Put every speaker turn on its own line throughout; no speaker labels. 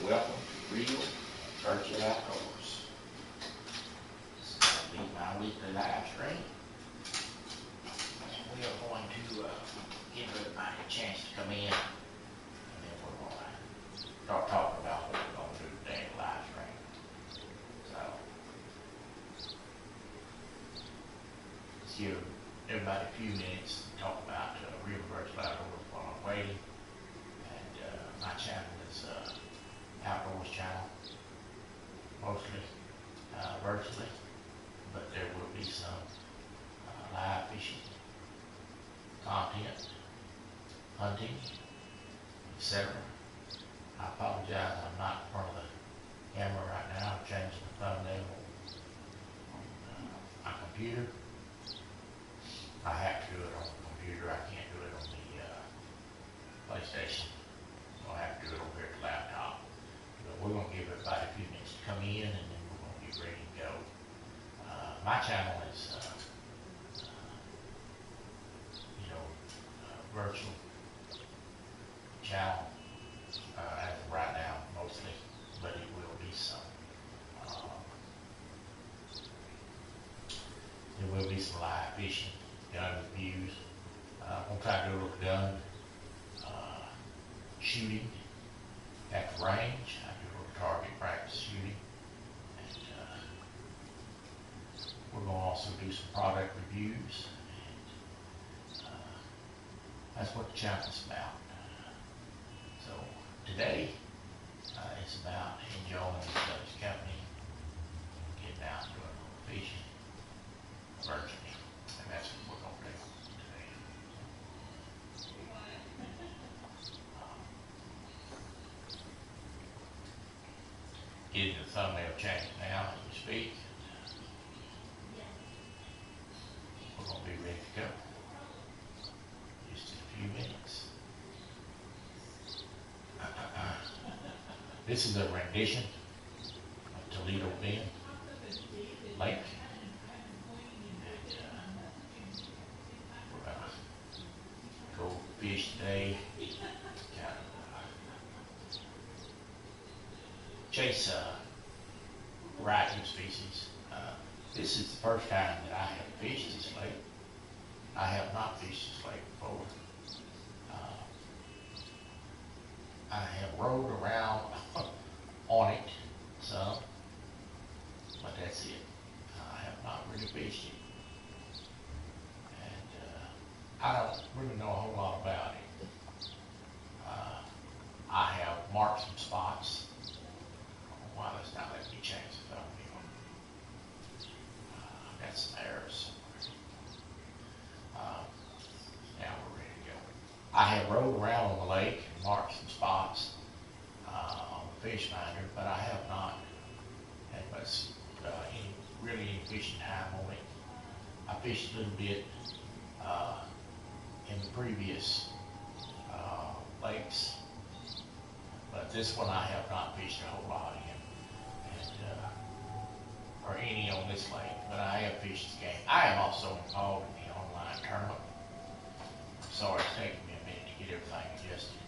Welcome to Real Virtual Outdoors. This is going to be my weekly live stream. And we are going to give everybody a chance to come in, and then we're going to start talking about what we're going to do today in the live stream. So, let's give everybody a few minutes to talk about Real Virtual Outdoors while I'm waiting. And my channel is Outdoors channel, mostly virtually, but there will be some live fishing content, hunting, etc. I apologize, I'm not in front of the camera right now. I'm changing the thumbnail on my computer. I have to do it on the computer. I can't do it on the PlayStation. I'll have to do it over here at the laptop. But we're going to give everybody a few minutes to come in, and then we're going to get ready to go. My channel is, virtual channel as of right now, mostly, but it will be some. There will be some live fishing, gun reviews. I'm going to try to do a little gun shooting at the range. I do a little target practice shooting. And we're going to also do some product reviews. That's what the channel is about. So today it's about enjoying each other's company, getting out and doing a little fishing virtually, and that's what we're going to do today. Getting the thumbnail changed now as we speak. We're going to be ready to go. Just in a few minutes. This is a rendition of Toledo Bend Lake. And we're going to go fish today. Kind of chase a variety of species. This is the first time that I have fished this lake. I have not fished this lake before. I have rode around on it some, but that's it. I have not really fished it. And I don't really know a whole lot about it. I have marked some spots. I don't know why that's not letting me change the thumbnail. I've got some arrows somewhere. Now we're ready to go. I have rode around on the lake and marked some spots on the fish finder, but I have not had much any fishing time on it. I fished a little bit in the previous lakes, but this one I have not fished a whole lot in, and or any on this lake, but I have fished the game. I am also involved in the online tournament. I'm sorry it's taking me a minute to get everything adjusted.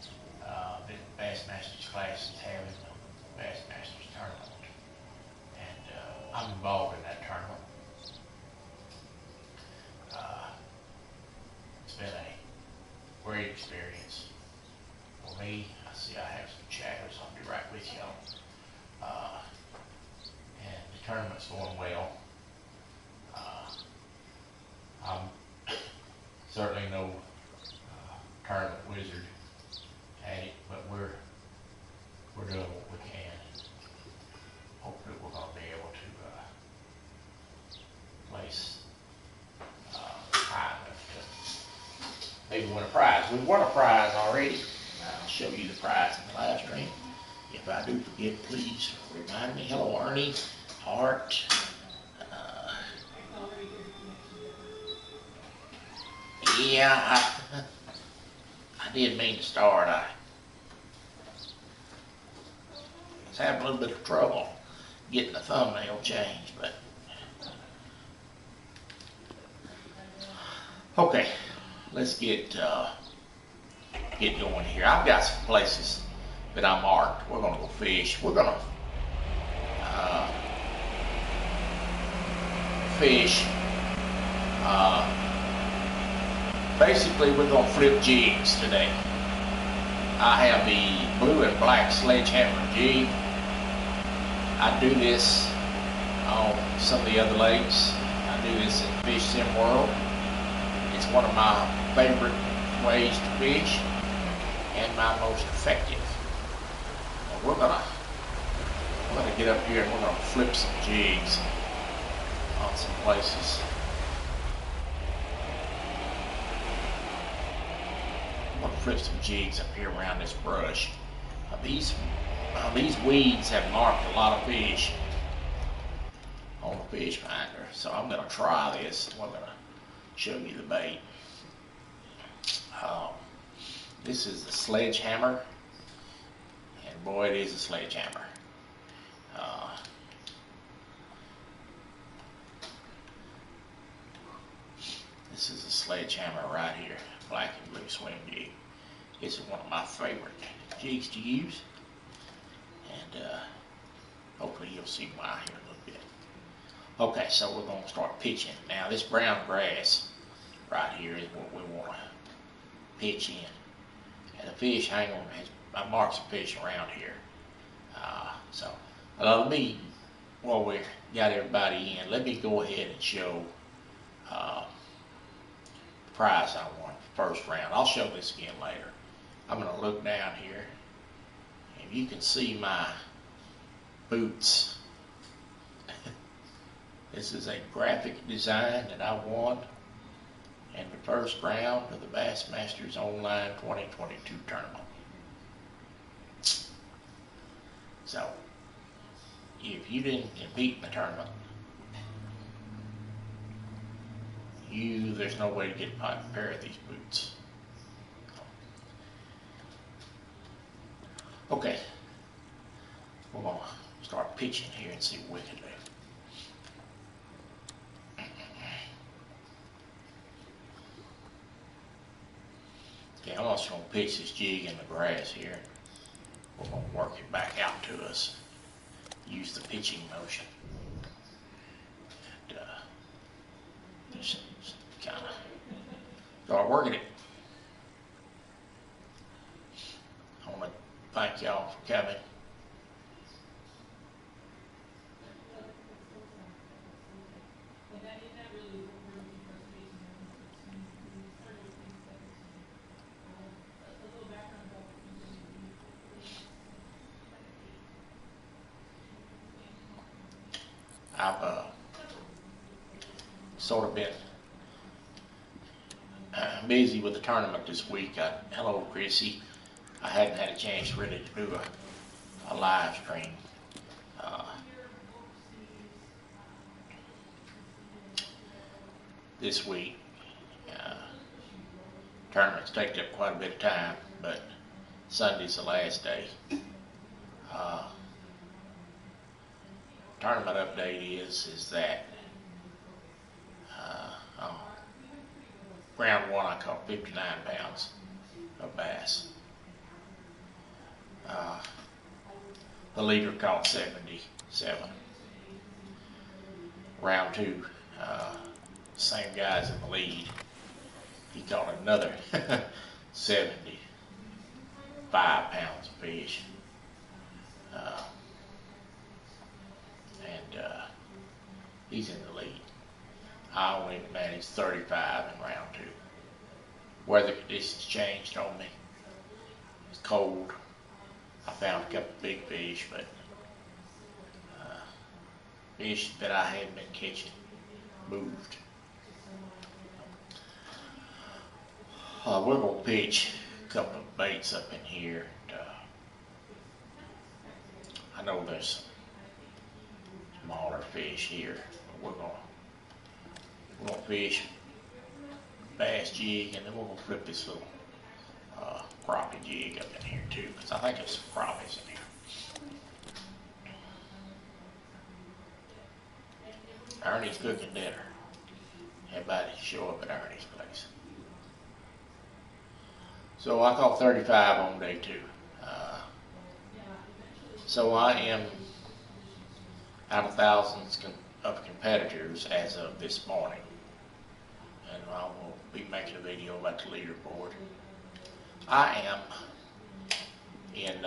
The Bassmasters class is having the Bassmasters tournament, and I'm involved in that tournament. It's been a great experience for me. I see I have some chatters. I'll be right with y'all. And the tournament's going well. I'm certainly no tournament wizard at it, but we're doing what we can. Hopefully we're going to be able to place high enough to maybe win a prize. We won a prize already. I'll show you the prize in the live stream. If I do forget, please remind me. Hello, Ernie, Hart. Yeah, I did mean to start. I was having a little bit of trouble getting the thumbnail changed, but okay, let's get going here. I've got some places
that I marked. We're gonna go fish. We're gonna fish. Basically, we're gonna flip jigs today. I have the blue and black sledgehammer jig. I do this on some of the other lakes. I do this in Fish Sim World. It's one of my favorite ways to fish and my most effective. We're gonna get up here and we're gonna flip some jigs on some places. I'm gonna flip some jigs up here around this brush. These weeds have marked a lot of fish on the fish finder, so I'm gonna try this. We're gonna show you the bait. This is the sledgehammer, and boy, it is a sledgehammer. This is a sledgehammer right here, black and blue swim jig. This is one of my favorite jigs to use, and hopefully you'll see why here in a little bit. Okay, so we're going to start pitching. Now this brown grass right here is what we want to pitch in. And the fish hang on, I marked some fish around here. So let me, while we got everybody in, let me go ahead and show the prize I won first round. I'll show this again later. I'm going to look down here, and you can see my boots. This is a graphic design that I won in the first round of the Bassmasters Online 2022 tournament. So, if you didn't compete in the tournament, there's no way to get a pair of these boots. Okay, we're going to start pitching here and see what we can do. Okay, I'm also going to pitch this jig in the grass here. We're going to work it back out to us. Use the pitching motion. And just kind of start working it. I want to thank y'all for coming. I've sort of been busy with the tournament this week. Hello, Chrissy. I hadn't had a chance really to do a live stream. This week. Tournaments take up quite a bit of time, but Sunday's the last day. Tournament update is that round one I caught 59 pounds of bass. The leader caught 77. Round two, same guys in the lead. He caught another 75 pounds of fish. He's in the lead. I only managed 35 in round two. Weather conditions changed on me. It's cold. I found a couple of big fish, but fish that I hadn't been catching moved. We're going to pitch a couple of baits up in here. I know there's some smaller fish here, but we're going to fish bass jig, and then we're going to flip this little crappie jig up in here too, because I think there's some crappies in here. Ernie's cooking dinner. Everybody show up at Ernie's place. So I caught 35 on day two. So I am out of thousands of competitors as of this morning, and I will be making a video about the leaderboard. I am in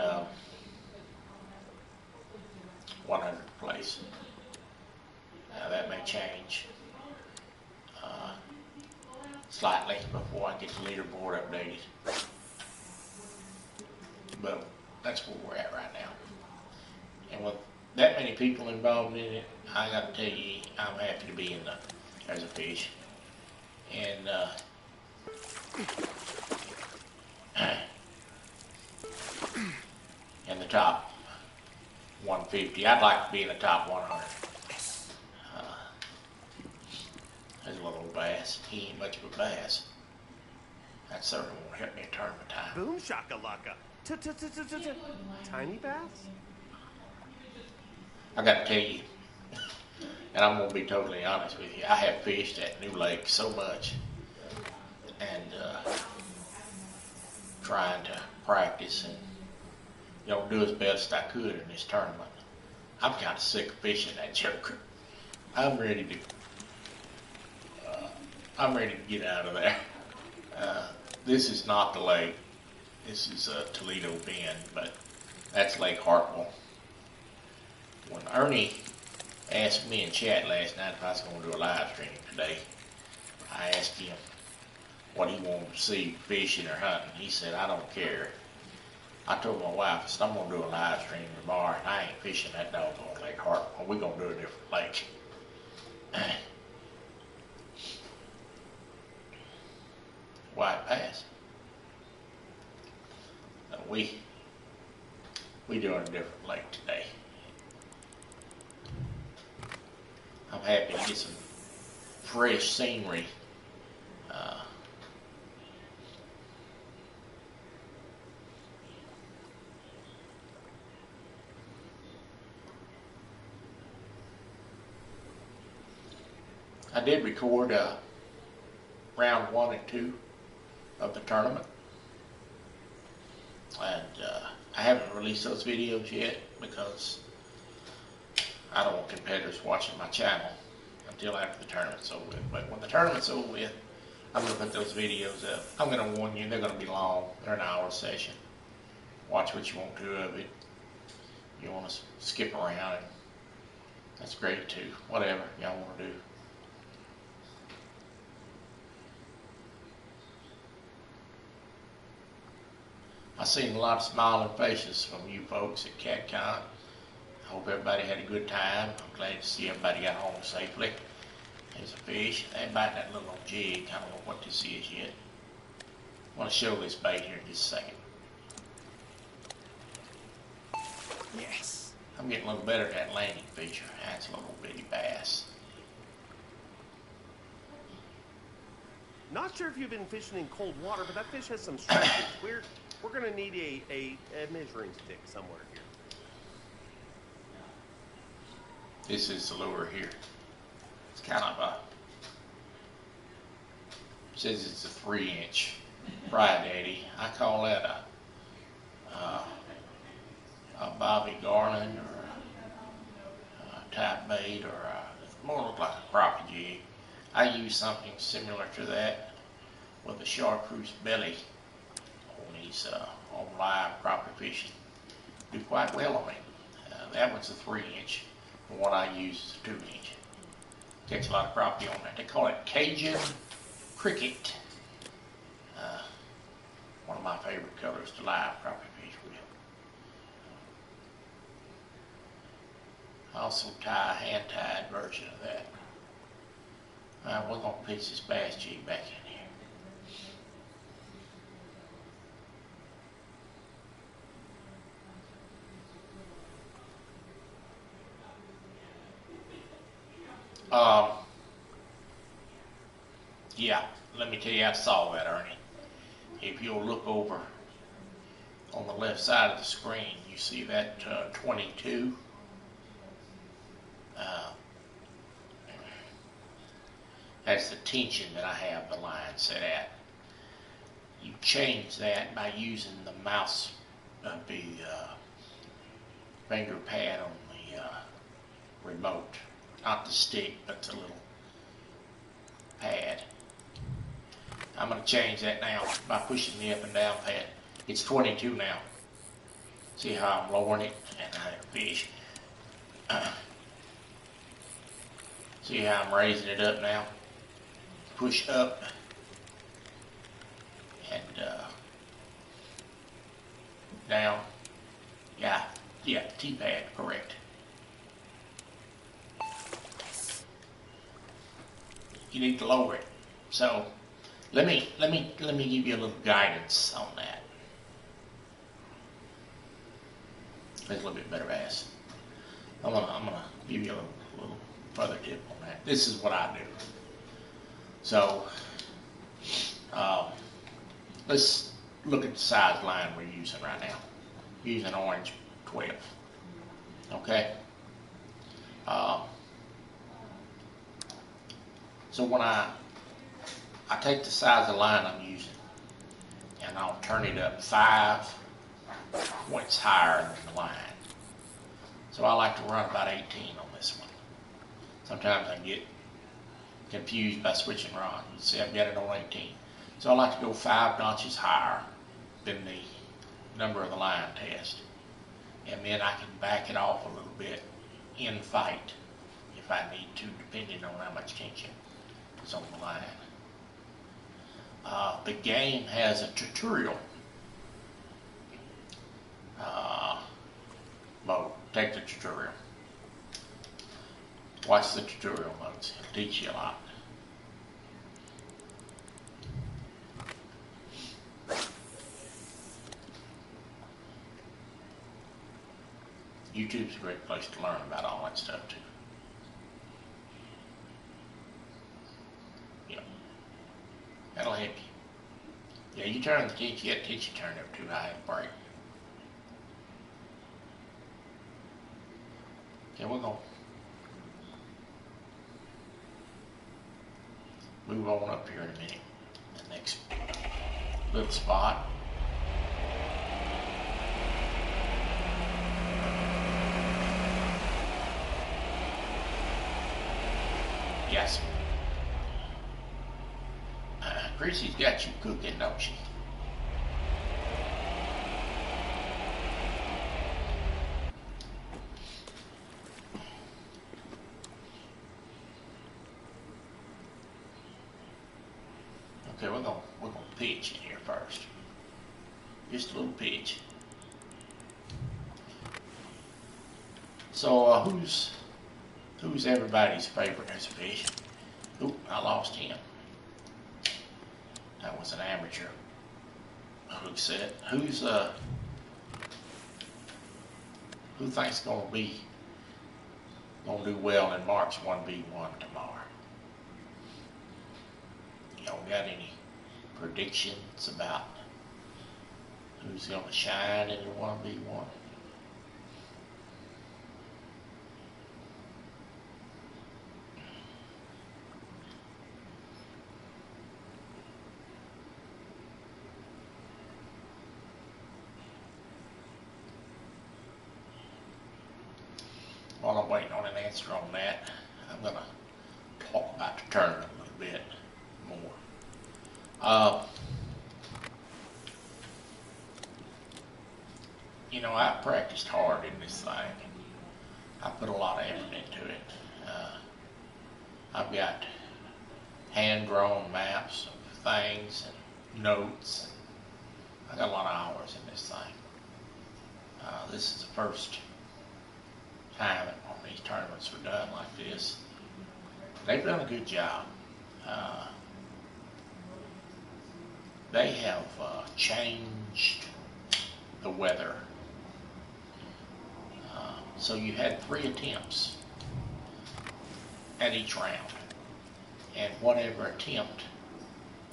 100th place. Now that may change slightly before I get the leaderboard updated, but that's where we're at right now. And with that many people involved in it, I got to tell you, I'm happy to be in there's a fish, and in the top 150. I'd like to be in the top 100. There's a little bass. He ain't much of a bass. That certainly won't help me at tournament time.
Boom shakalaka. Tiny bass?
I got to tell you, and I'm going to be totally honest with you, I have fished at New Lake so much, and trying to practice and do as best I could in this tournament. I'm kind of sick of fishing that joker. I'm ready to get out of there. This is not the lake. This is Toledo Bend, but that's Lake Hartwell. When Ernie asked me in chat last night if I was going to do a live stream today, I asked him what he wanted to see, fishing or hunting. He said, I don't care. I told my wife, I said, I'm going to do a live stream tomorrow, and I ain't fishing that doggone Lake Hartwell. We're going to do a different lake. White Pass. We doing a different lake today. I'm happy to get some fresh scenery. I did record round 1 and 2 of the tournament, and I haven't released those videos yet because I don't want competitors watching my channel until after the tournament's over with. But when the tournament's over with, I'm going to put those videos up. I'm going to warn you, they're going to be long. They're an hour session. Watch what you want to of it. You want to skip around, and that's great too. Whatever y'all want to do. I seen a lot of smiling faces from you folks at CatCon. I hope everybody had a good time. I'm glad to see everybody got home safely. There's a fish. They're biting that little jig. I don't know what this is yet. I want to show this bait here in just a second.
Yes.
I'm getting a little better at that landing feature. That's a little bitty bass.
Not sure if you've been fishing in cold water, but that fish has some strength. We're gonna need a measuring stick somewhere here.
This is the lure here. It's kind of a, says it's a 3-inch fry daddy. I call that a Bobby Garland or a type bait, or more look like a crappie jig. I use something similar to that with a chartreuse belly on these on live crappie fishing. Do quite well on me. That one's a 3-inch. The one I use is a 2-inch. Catch a lot of crappie on that. They call it Cajun Cricket. One of my favorite colors to live crappie fish with. I also tie a hand-tied version of that. We're going to pitch this bass jig back in here. Yeah, let me tell you, I saw that, Ernie. If you'll look over on the left side of the screen, you see that 22. That's the tension that I have the line set at. You change that by using the mouse of the finger pad on the remote. Not the stick, but the little pad. I'm going to change that now by pushing the up and down pad. It's 22 now. See how I'm lowering it? And I fish. See how I'm raising it up now? Push up. And down. Yeah, T-pad, correct. You need to lower it. So let me give you a little guidance on that. There's a little bit better bass. I'm gonna give you a little further tip on that. This is what I do. So let's look at the size line we're using right now. Using orange 12. Okay. So when I take the size of line I'm using, and I'll turn it up 5 points higher than the line. So I like to run about 18 on this one. Sometimes I get confused by switching rods. You see I've got it on 18. So I like to go 5 notches higher than the number of the line test. And then I can back it off a little bit in fight if I need to, depending on how much tension is on the line. The game has a tutorial mode. Take the tutorial. Watch the tutorial modes. It'll teach you a lot. YouTube's a great place to learn about all that stuff too. Yeah. That'll help you. Yeah, you turn the teach, you got teach you turn up too high and break. Okay, we're gonna move on up here in a minute. The next little spot. Yes. Chrissy's got you cooking, don't she? Okay, we're gonna pitch in here first. Just a little pitch. So who's everybody's favorite as a fish? Oop, I lost him. That was an amateur hook set. Who thinks gonna do well in March 1v1 tomorrow? Y'all got any predictions about who's gonna shine in the 1v1? While I'm waiting on an answer on that, I'm going to talk about the tournament a little bit more. You know, I practiced hard in this thing. I put a lot of effort into it. I've got hand-drawn maps of things and notes. I got a lot of hours in this thing. This is the first time on these tournaments were done like this. They've done a good job. They have changed the weather. So you had 3 attempts at each round. And whatever attempt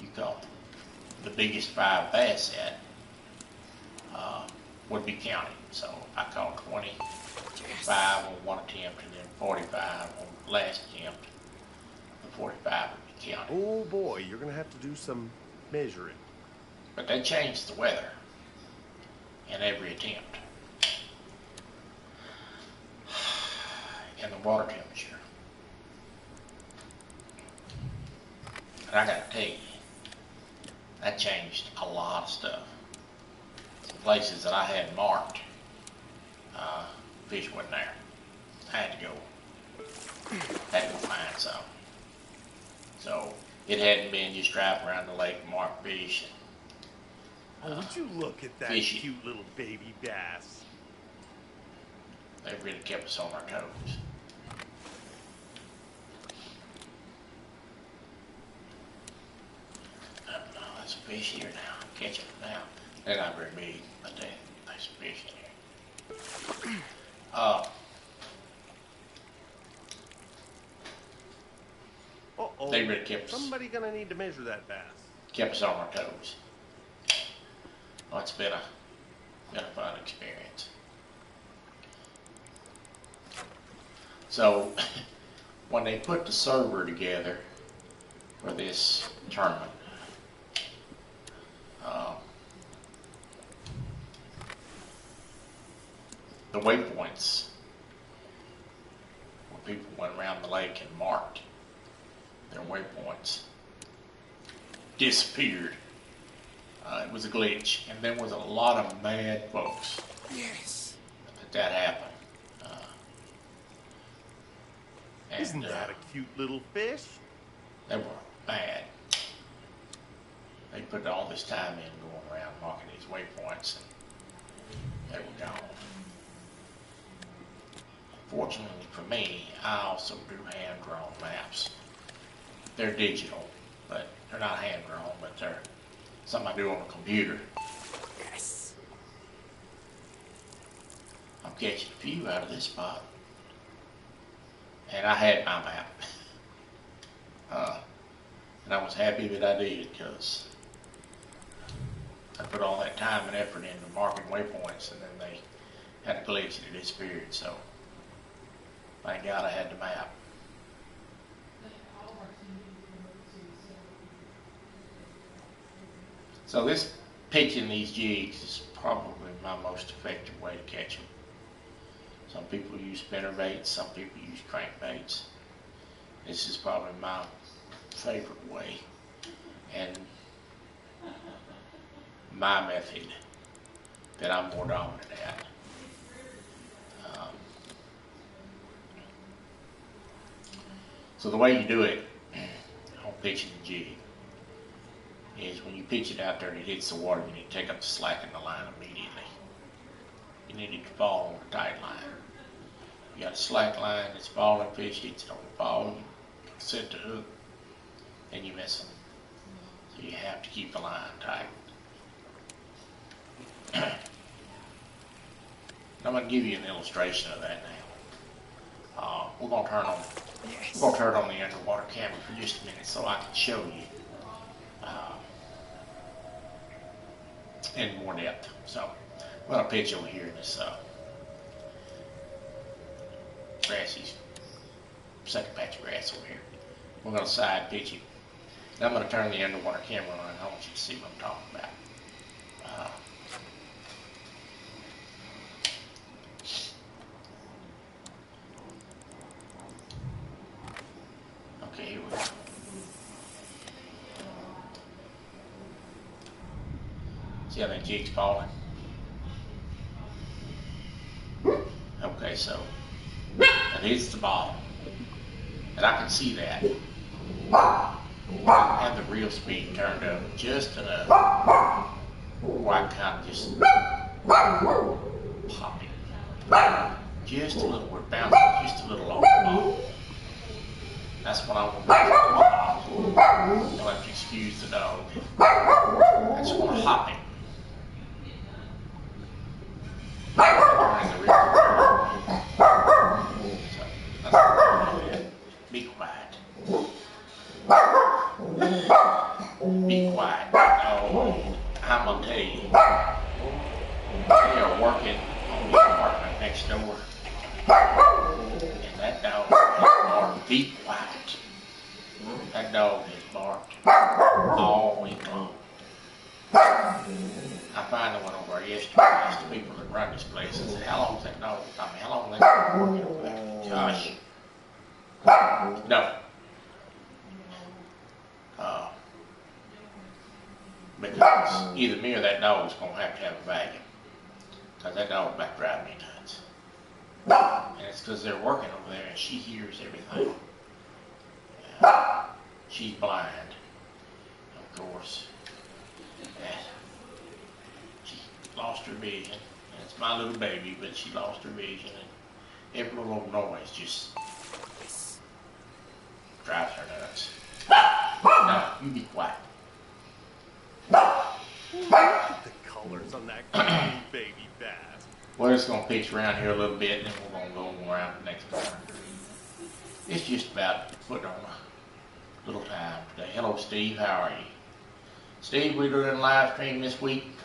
you caught the biggest 5 bass at would be counted. So I caught 25 on one attempt and then 45 on the last attempt. The 45 would be counted.
Oh boy, you're going to have to do some measuring.
But they changed the weather in every attempt. and the water temperature. And I gotta tell you, that changed a lot of stuff. Some places that I had marked, fish wasn't there. I had to go find some. So it hadn't been just driving around the lake and mark fish.
Oh, would you look at that
Fishy.
cute little baby bass?
They really kept us on our toes. There's a fish here now. Catch it now. They're not very big, but there's some fish in here.
Uh-oh.
They really kept us.
Somebody gonna need to measure that bass.
Kept us on our toes. Oh, it's been a fun experience. So, when they put the server together for this tournament, the waypoints where people went around the lake and marked their waypoints disappeared. It was a glitch, and there was a lot of mad folks.
Yes.
That happened.
Isn't that a cute little fish?
They were mad. They put all this time in going around marking these waypoints, and they were gone. Fortunately for me, I also do hand-drawn maps. They're digital, but they're not hand-drawn, but they're something I do on a computer.
Yes.
I'm catching a few out of this spot. And I had my map. And I was happy that I did, because I put all that time and effort into marking waypoints, and then they had a glitch and it disappeared. So thank God I had the map. So this pitching these jigs is probably my most effective way to catch them. Some people use spinner baits, some people use crankbaits. This is probably my favorite way, and my method that I'm more dominant at. So the way you do it on pitching the jig is when you pitch it out there and it hits the water, you need to take up the slack in the line immediately. You need it to fall on a tight line. You got a slack line that's falling, fish hits it on the fall, you set the hook, and you miss them. So you have to keep the line tight. I'm going to give you an illustration of that now. We're going to turn on the underwater camera for just a minute so I can show you in more depth. So I'm going to pitch over here in this grassy second patch of grass over here. We're going to side pitch it. Now I'm going to turn the underwater camera on, and I want you to see what I'm talking about. Okay, here we go. See how that jig's falling? Okay, so it hits the bottom, and I can see that. I have the reel speed turned up just enough where I kind of just pop it. Just a little, we're bouncing just a little off the bottom. That's what I want to do. You'll have to excuse the dog. I just want to hop it. Turn the reel. So, that's be quiet. Be quiet. No, I'm going to tell you. They are working on the apartment next door. And that dog has barked. Be quiet. That dog has barked all week long. I finally went over yesterday and asked the people that run this place. I said, how long is that dog? How long have they been working over there? Gosh. No. Because either me or that dog is going to have a vacuum. Because that dog back driving me nuts. And it's because they're working over there and she hears everything. She's blind, of course. And she lost her vision. And it's my little baby, but she lost her vision. And every little noise just drives her nuts. No, you be quiet.
Look at the colors on that green baby bass.
We're just going to pitch around here a little bit, and then we're going to go around the next corner. It's just about putting on a little time today. Hello, Steve. How are you? Steve, we're doing a live stream this week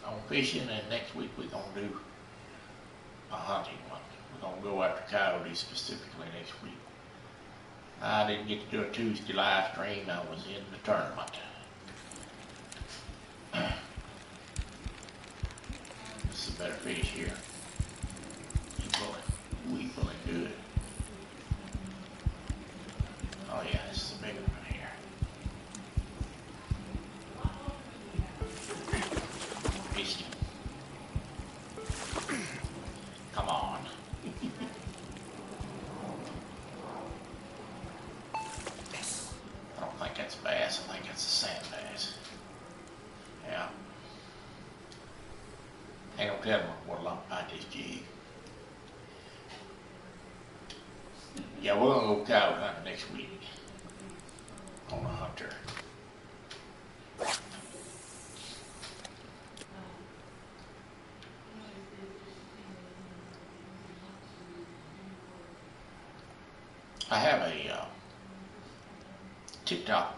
on fishing, and next week we're going to do a hunting one. We're going to go after coyotes specifically next week. I didn't get to do a Tuesday live stream. I was in the tournament. This is a better fish here. He's pulling. Ooh, he's pulling good. Oh yeah, this is a big one here. Fished him. Come on. I don't think that's a bass. I think that's a sand bass. Yeah. Ain't no telling what a lump bite this jig. Yeah, we're gonna go coyote hunting next week on a hunter. I have a TikTok.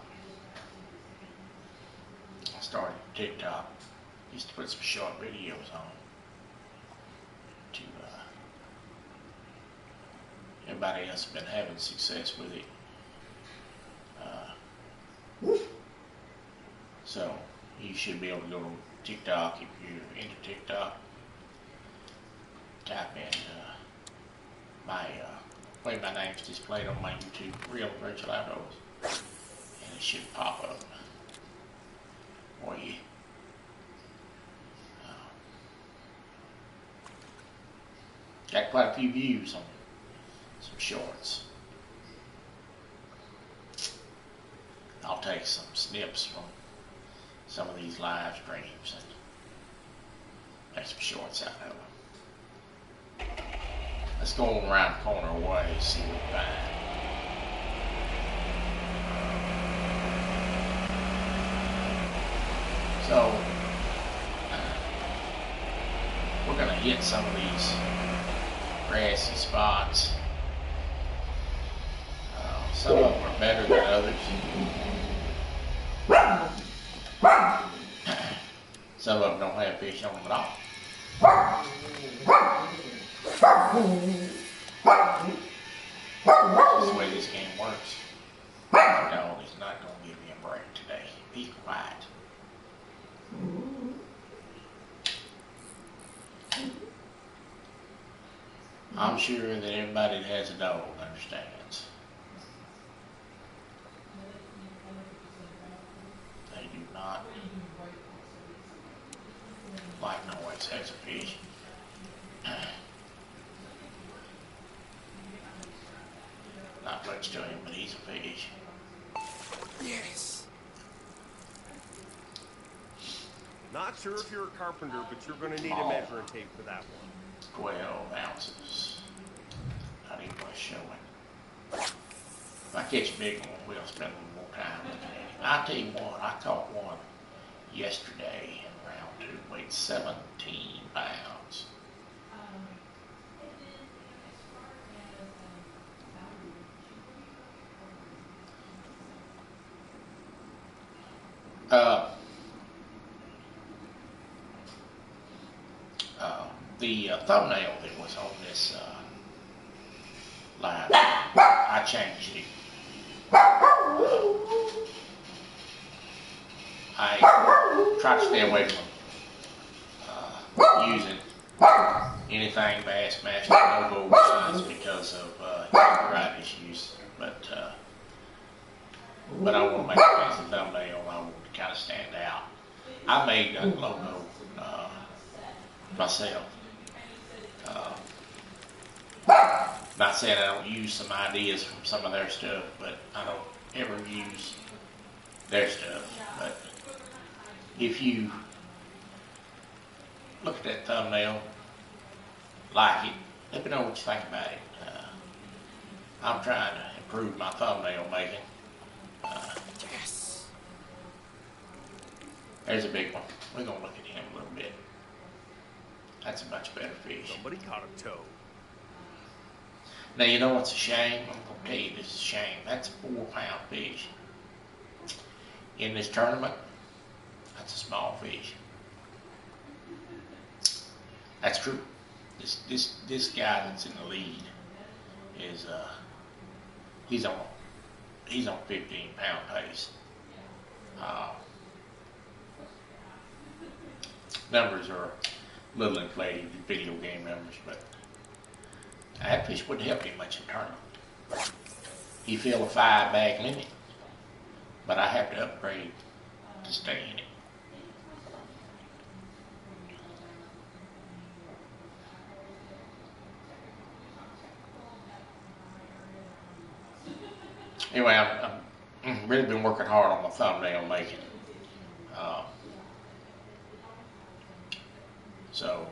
I started TikTok. Used to put some short videos on to everybody else has been having success with it. So you should be able to go to TikTok if you're into TikTok. Type in my name's displayed on my YouTube, Real Virtual Outdoors, and it should pop up for you. Got quite a few views on some shorts. I'll take some snips from some of these live streams and make some shorts out of them. Let's go on around the corner away and see what we find. So, we're going to hit some of these grassy spots. Some of them are better than others. Some of them don't have fish on them at all. That's the way this game works. My dog is not going to give me a break today. Be quiet. I'm sure that everybody that has a dog understands. They do not like noise as a fish. Not much to him, but he's a fish.
Yes. Not sure if you're a carpenter, but you're going to need a measuring tape for that one.
12 ounces. Not even worth showing. If I catch a big one, we'll spend a little more time looking at him. I'll tell you what, I caught one yesterday in round 2, weighed 17 pounds. The thumbnail that was on this line, I changed it. I try to stay away from using anything anything Bassmaster logo signs because of copyright issues, but I want to make it as a thumbnail. I want to kind of stand out. I made that logo myself. Not saying I don't use some ideas from some of their stuff, but I don't ever use their stuff. But if you look at that thumbnail, like it, let me know what you think about it. I'm trying to improve my thumbnail making.
Yes.
There's a big one. We're going to look at him a little bit. That's a much better fish.
Somebody caught a toad.
Now, you know what's a shame? I'm going to tell you this is a shame. That's a 4-pound fish. In this tournament, that's a small fish. That's true. This guy that's in the lead is he's on 15-pound pace. Numbers are a little inflated, video game numbers, but that fish wouldn't help him much in tournament. He filled a 5-bag limit, but I have to upgrade to stay in it. Anyway, I've really been working hard on my thumbnail making. So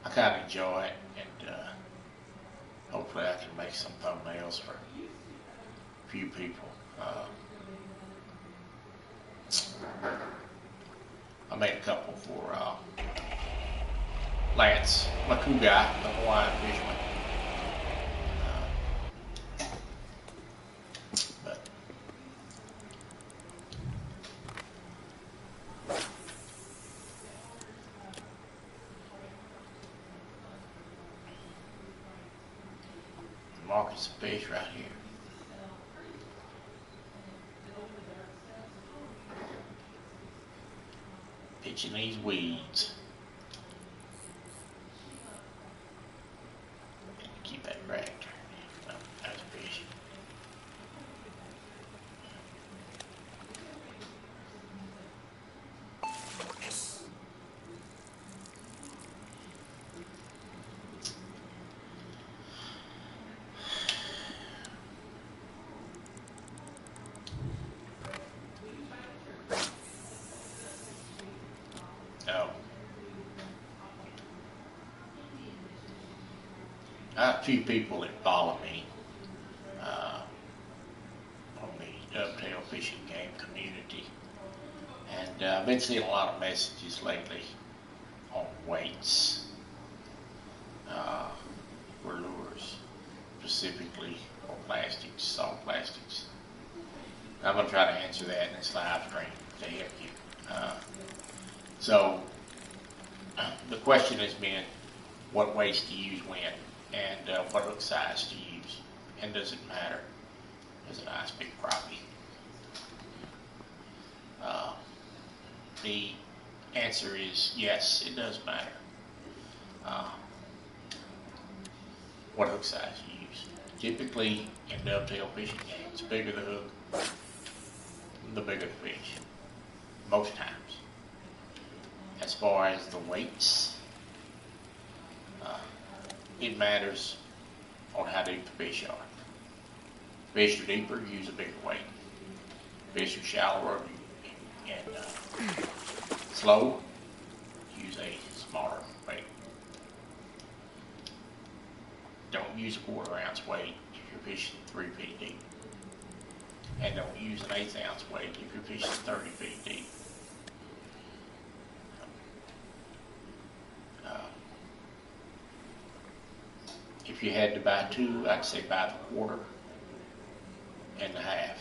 I kind of enjoy it, and hopefully I can make some thumbnails for a few people. I made a couple for Lance, my cool guy, the Hawaiian fisherman. But markets of fish right here. Pitching these weeds. Keep that drag turning. No, that's a fish. I have a few people that follow me on the dovetail fishing game community, and I've been seeing a lot of messages lately on weights for lures, specifically for plastics, soft plastics. I'm going to try to answer that in this live stream to help you. So the question has been, what weights to use when, and what hook size to use, and does it matter? There's a nice big crappie. The answer is yes, it does matter. What hook size you use. Typically in dovetail fishing games, the bigger the hook, the bigger the fish. Most times. As far as the weights, it matters on how deep the fish are. Fish are deeper, use a bigger weight. Fish are shallower and slow, use a smaller weight. Don't use a 1/4 ounce weight if you're fishing 3 feet deep. And don't use an 1/8 ounce weight if you're fishing 30 feet deep. If you had to buy 2, I'd say buy the 1/4 and the 1/2.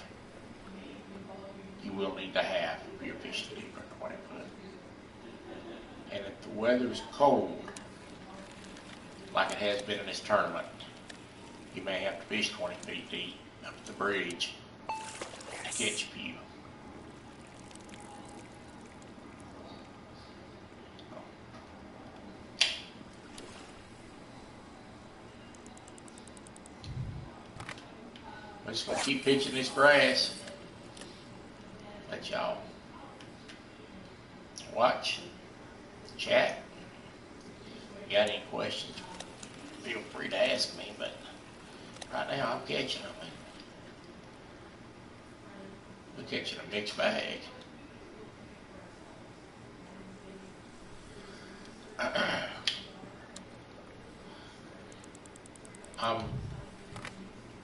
You will need the 1/2 if you're fishing deeper than 20 foot. And if the weather's cold, like it has been in this tournament, you may have to fish 20 feet deep up the bridge to catch a few. I'm just gonna keep pitching this grass. Let y'all watch, chat. If you got any questions, feel free to ask me, but right now I'm catching them. We're catching a mixed bag. I'm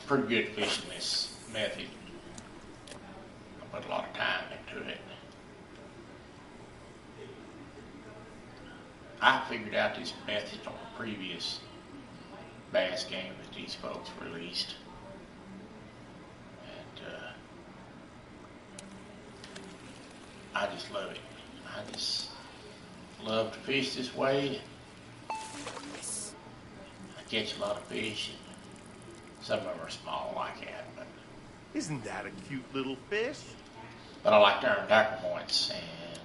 pretty good fishing this method. I put a lot of time into it. I figured out this method on a previous bass game that these folks released. And I just love it. I just love to fish this way. I catch a lot of fish. And some of them are small like that, but
Isn't that a cute little fish?
I like to earn tackle points, and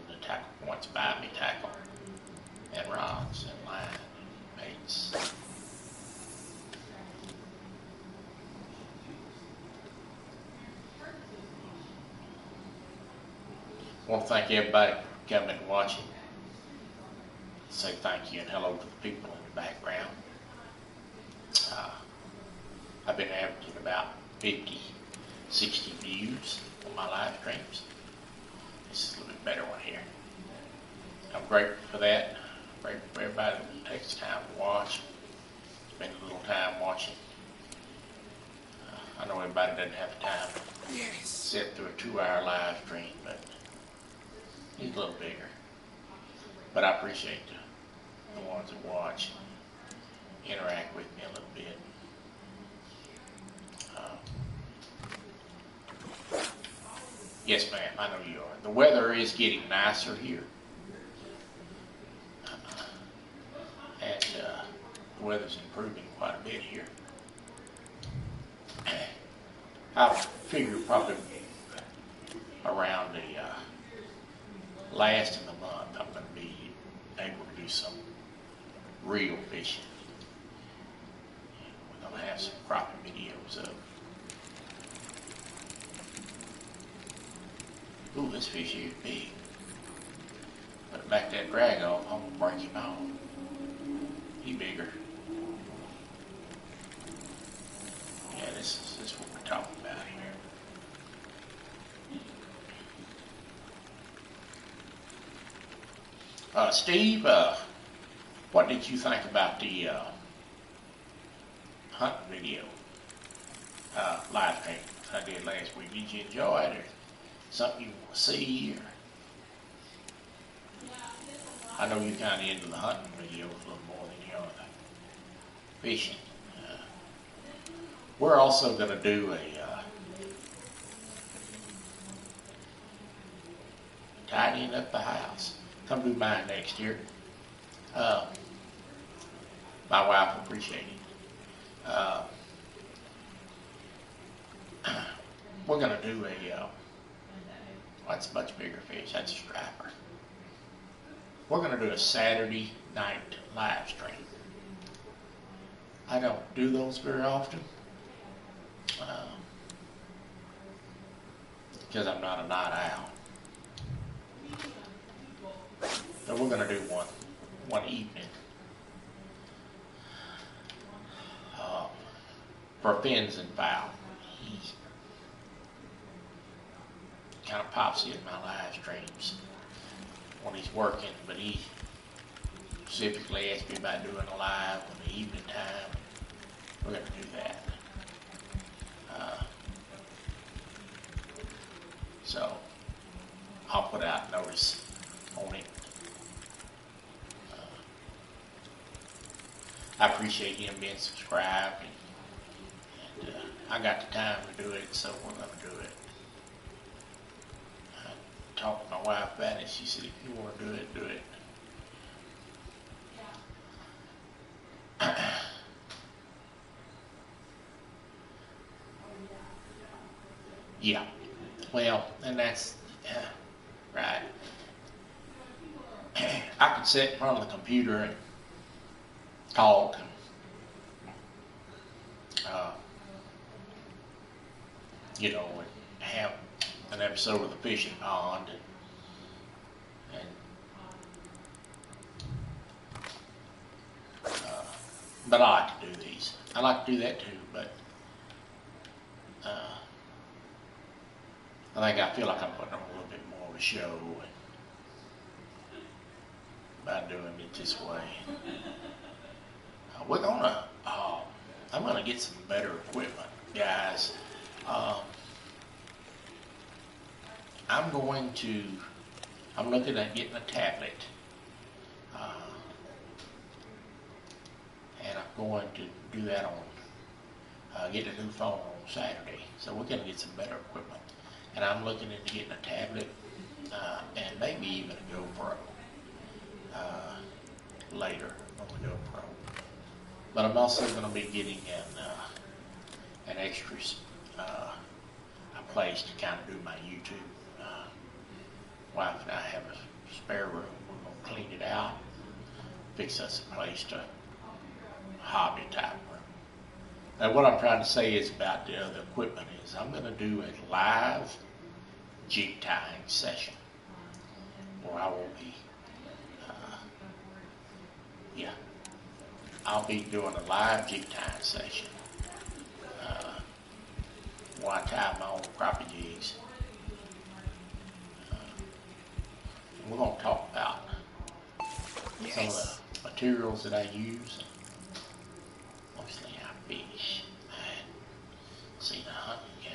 the tackle points buy me tackle and rods and line and baits. I want to thank everybody for coming and watching. Say thank you and hello to the people in the background. I've been averaging about 50, 60 views on my live streams. This is a little bit better one here. I'm grateful for that. I'm grateful for everybody that takes time to watch, spend a little time watching. I know everybody doesn't have time to sit through a 2-hour live stream, but he's a little bigger. But I appreciate the ones that watch, interact with me a little bit. Yes, ma'am, I know you are. The weather is getting nicer here. And the weather's improving quite a bit here. I figure probably around the last of the month I'm going to be able to do some real fishing. We're going to have some crappie videos up. Ooh, this fish here is big. Put back that drag off, I'm going to break him off. He bigger. Yeah, this is what we're talking about here. Steve, what did you think about the hunt video live stream I did last week? Did you enjoy it, or something you want to see? Or I know you're kind of into the hunting videos a little more than you are the fishing. We're also going to do a tidying up the house. Come do mine next year. My wife will appreciate it. We're going to do that's a much bigger fish. That's a striper. We're going to do a Saturday night live stream. I don't do those very often because I'm not a night owl. So we're going to do one evening for Fins and Fowl. He kind of pops in my live streams when he's working, but he specifically asked me about doing a live in the evening time. We're going to do that. So I'll put out notice on it. I appreciate him being subscribed, and I got the time to do it, so we're going to do it. I talked to my wife about it. She said, if you want to do it, do it. Yeah, well, and that's right. I could sit in front of the computer and talk and you know, and have an episode of the fishing pond, and but I like to do these. I like to do that too, but I feel like I'm putting on a little bit more of a show by doing it this way. I'm gonna get some better equipment, guys. I'm looking at getting a tablet, and I'm going to do that on, get a new phone on Saturday. So we're gonna get some better equipment, and I'm looking into getting a tablet, and maybe even a GoPro later on the GoPro. But I'm also going to be getting an extra a place to kind of do my YouTube. Wife and I have a spare room. We're going to clean it out, fix us a place to hobby type room. Now what I'm trying to say is about the other equipment is I'm going to do a live jig tying session where I will be I'll be doing a live jig tying session where I tie my own crappie jigs. We're going to talk about some of the materials that I use. Mostly I fish. See the hunting game.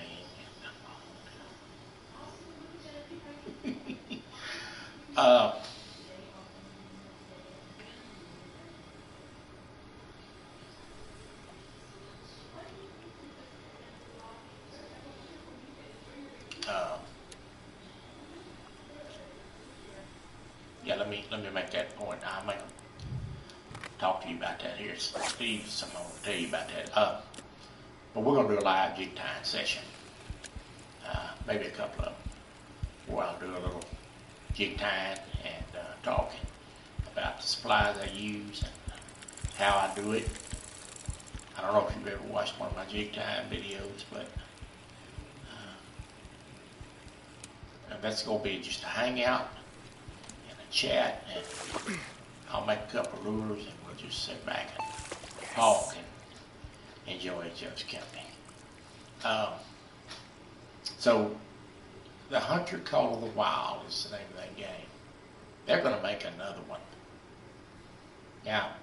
Yeah, let me make that point. I'll talk to you about that here. Steve, someone will tell you about that. But we're going to do a live jig tying session. Maybe a couple of them, where I'll do a little jig tying and talking about the supplies I use and how I do it. I don't know if you've ever watched one of my jig tying videos, but that's going to be just a hangout and a chat, and I'll make a couple of lures and we'll just sit back and talk and enjoy each other's company. So the Hunter Call of the Wild is the name of that game. They're going to make another one. Now,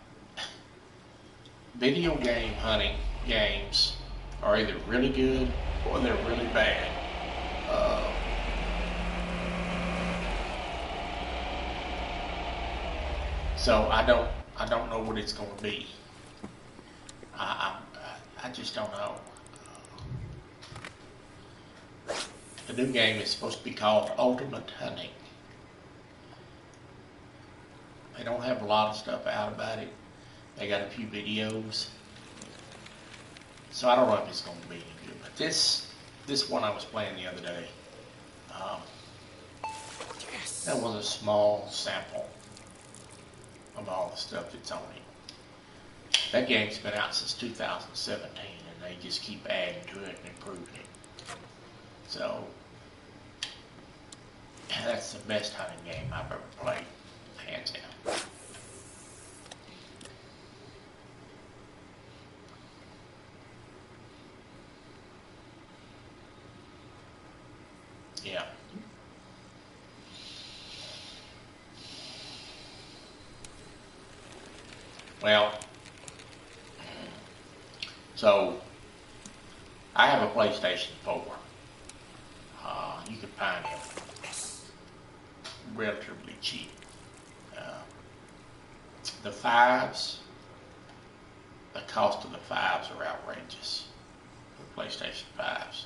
video game hunting games are either really good or they're really bad. So I don't know what it's going to be. I just don't know. The new game is supposed to be called Ultimate Hunting. They don't have a lot of stuff out about it. They got a few videos. So I don't know if it's going to be any good. But this one I was playing the other day, that was a small sample of all the stuff that's on it. That game's been out since 2017, and they just keep adding to it and improving it. So that's the best hunting game I've ever played, hands down. Yeah. Well, so I have a PlayStation 4. You can find it relatively cheap. The fives, the cost of the fives are outrageous. The PlayStation 5s.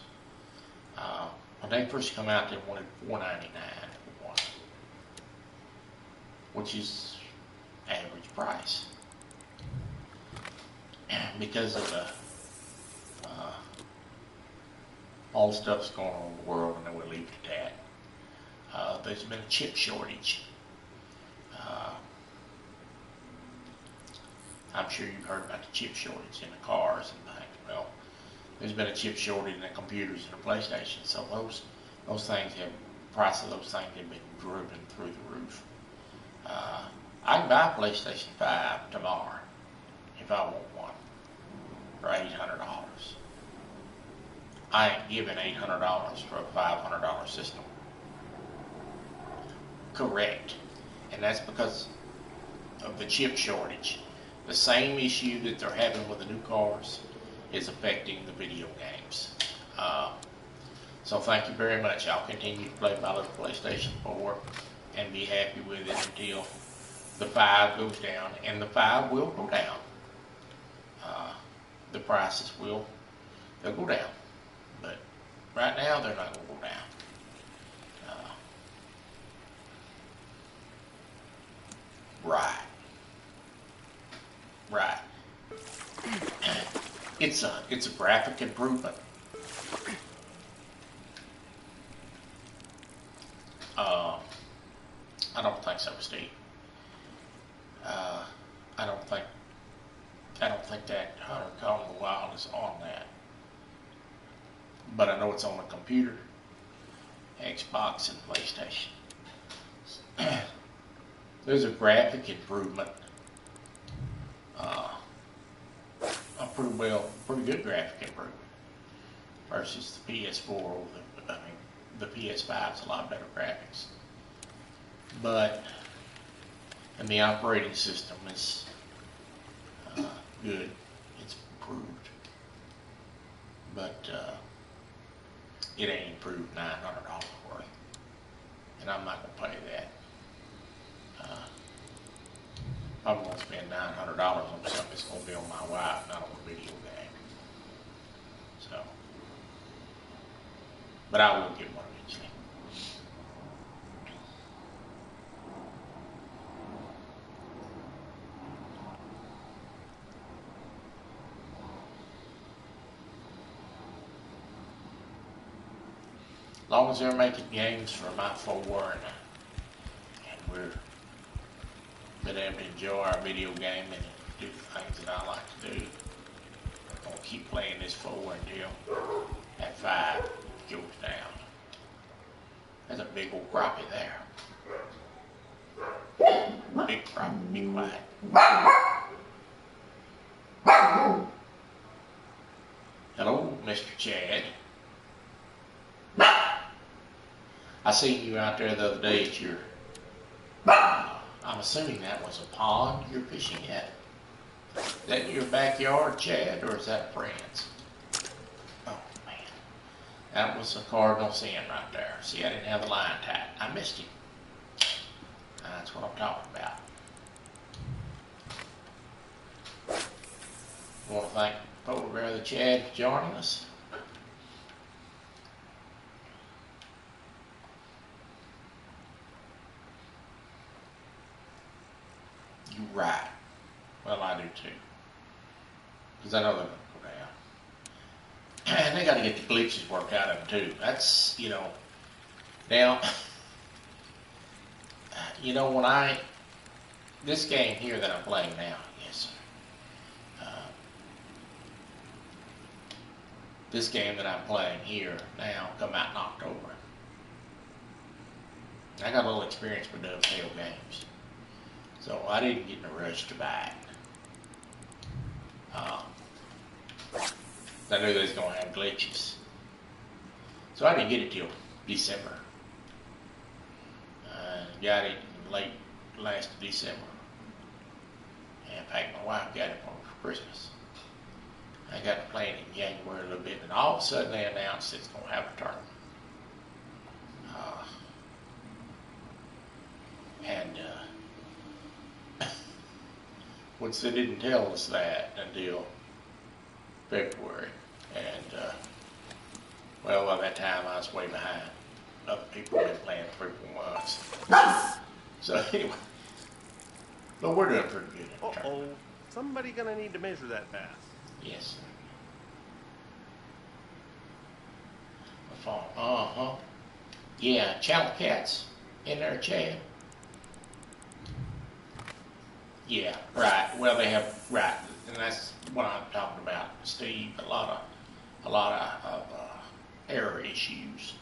When they first come out, they wanted $4.99 for one, which is average price. Because of the all the stuff that's going on in the world, and then we'll leave it at that. There's been a chip shortage. I'm sure you've heard about the chip shortage in the cars and things. Well, there's been a chip shortage in the computers and the PlayStation, so those things have, price of those things have been driven through the roof. I can buy a PlayStation 5 tomorrow if I want one for $800. I ain't giving $800 for a $500 system. Correct. And that's because of the chip shortage. The same issue that they're having with the new cars is affecting the video games. So thank you very much. I'll continue to play my little PlayStation 4 and be happy with it until the 5 goes down, and the 5 will go down. The prices they'll go down, but right now they're not going to go down. Right. It's a graphic improvement. I don't think so, Steve. I don't think that Hunter Call of the Wild is on that. But I know it's on the computer, Xbox, and PlayStation. There's a graphic improvement. A pretty good graphic improvement versus the PS4. The PS5 is a lot better graphics. And the operating system is good. It's improved. But it ain't improved $900 worth. And I'm not going to pay that. I'm going to spend $900 on something that's going to be on my wife, not on a video game. So, but I will get one eventually. As long as they're making games for my 4 and we're been able to enjoy our video game and do the things that I like to do. I'm going to keep playing this 4 until that 5 goes down. There's a big old crappie there. Big crappie, be quiet. Hello, Mr. Chad. I seen you out there the other day at your... I'm assuming that was a pond you're fishing at. Is that your backyard, Chad, or is that friend's? Oh, man. That was a cardinal sin right there. See, I didn't have the line tight. I missed him. That's what I'm talking about. I want to thank Polar Bear the Chad for joining us. You're right. Well, I do too. Because I know they're going to go down. And they got to get the glitches worked out of them too. That's, now, when this game here that I'm playing now, yes, sir. This game that I'm playing here now come out in October. I got a little experience with Dovetail games. So I didn't get in a rush to buy it. I knew they was going to have glitches. So I didn't get it till December. Got it late last December. And in fact, my wife got it for me for Christmas. I got to play it in January a little bit, and all of a sudden they announced it's going to have a tournament. Which they didn't tell us that until February. And, well, by that time I was way behind. Other people had been playing 3-4 months. So anyway, but we're doing pretty good in the tournament.
Somebody gonna need to measure that bass.
Yes. Uh-huh. Yeah, channel cats in there, Chad. Yeah, right. Well, they have, right, and that's what I'm talking about, Steve. A lot a lot of error issues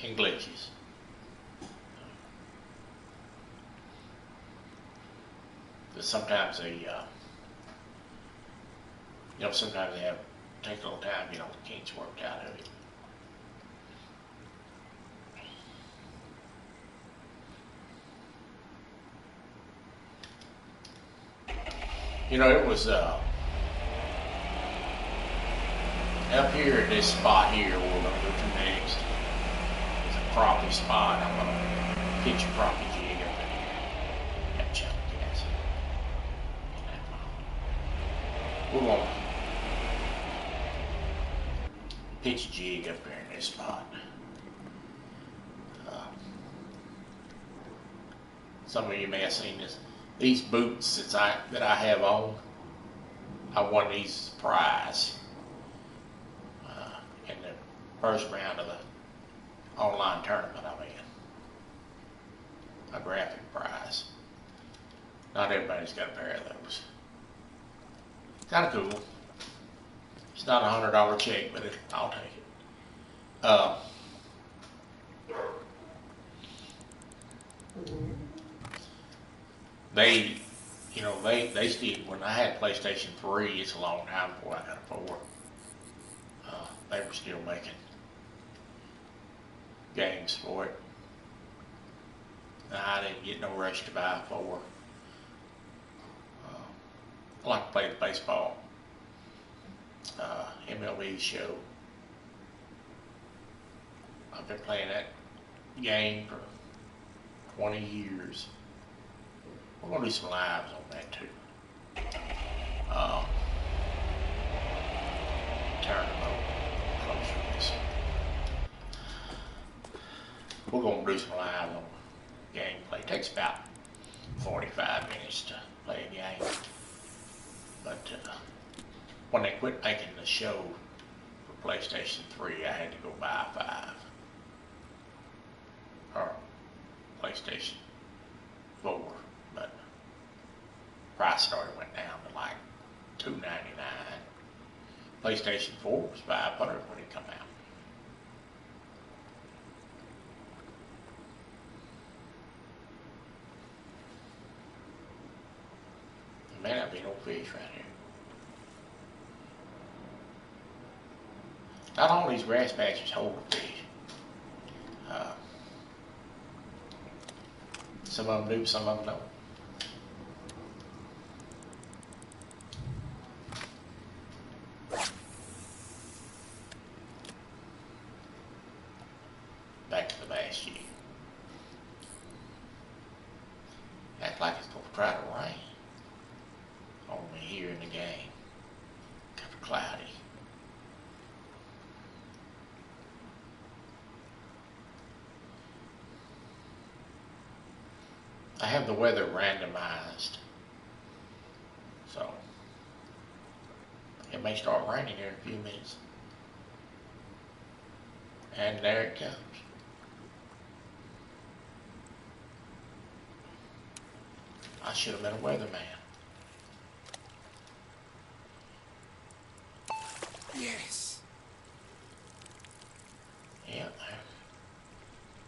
and glitches. But sometimes they, sometimes they take a little time to get all the kinks worked out of it. It was up here at this spot here where we're going to go to next. It's a crappie spot. I'm going to pitch a crappie jig up in here. That chunk of gas. We're going to pitch a jig up there in this spot. Some of you may have seen this. These boots that I have on, I won these as a prize in the first round of the online tournament I'm in. A graphic prize. Not everybody's got a pair of those. Kind of cool. It's not a $100 check, but I'll take it. They still, when I had PlayStation 3, it's a long time before I got a 4. They were still making games for it. I didn't get no rush to buy a 4. I like to play the baseball, MLB show. I've been playing that game for 20 years. We're going to do some lives on that too. Turn them over closer to this. We're going to do some lives on gameplay. It takes about 45 minutes to play a game. But when they quit making the show for PlayStation 3, I had to go buy a 5. Or PlayStation 4. But price started went down to like $299. PlayStation 4 was $500 when it come out. There may not be no fish right here. Not all these grass patches hold a fish. Some of them do, some of them don't. Back to the bass jig. Act like it's going to try to rain on me here in the game. Kind of cloudy. I have the weather randomized, so it may start raining here in a few minutes. And there it comes. I should have been a weatherman.
Yes.
Yeah,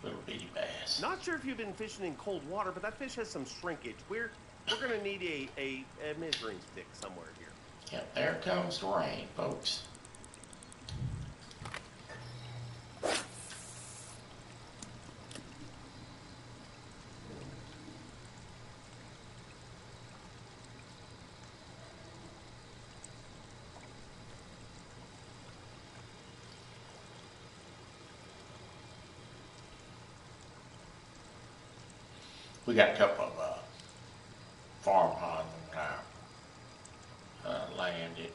little bitty bass.
Not sure if you've been fishing in cold water, but that fish has some shrinkage. We're gonna need a measuring stick somewhere here.
Yep, there comes the rain, folks. We got a couple of farm ponds on our land that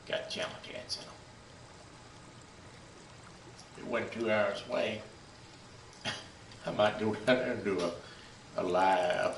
got jellycats in them. If it wasn't 2 hours away, I might go down there and do a live.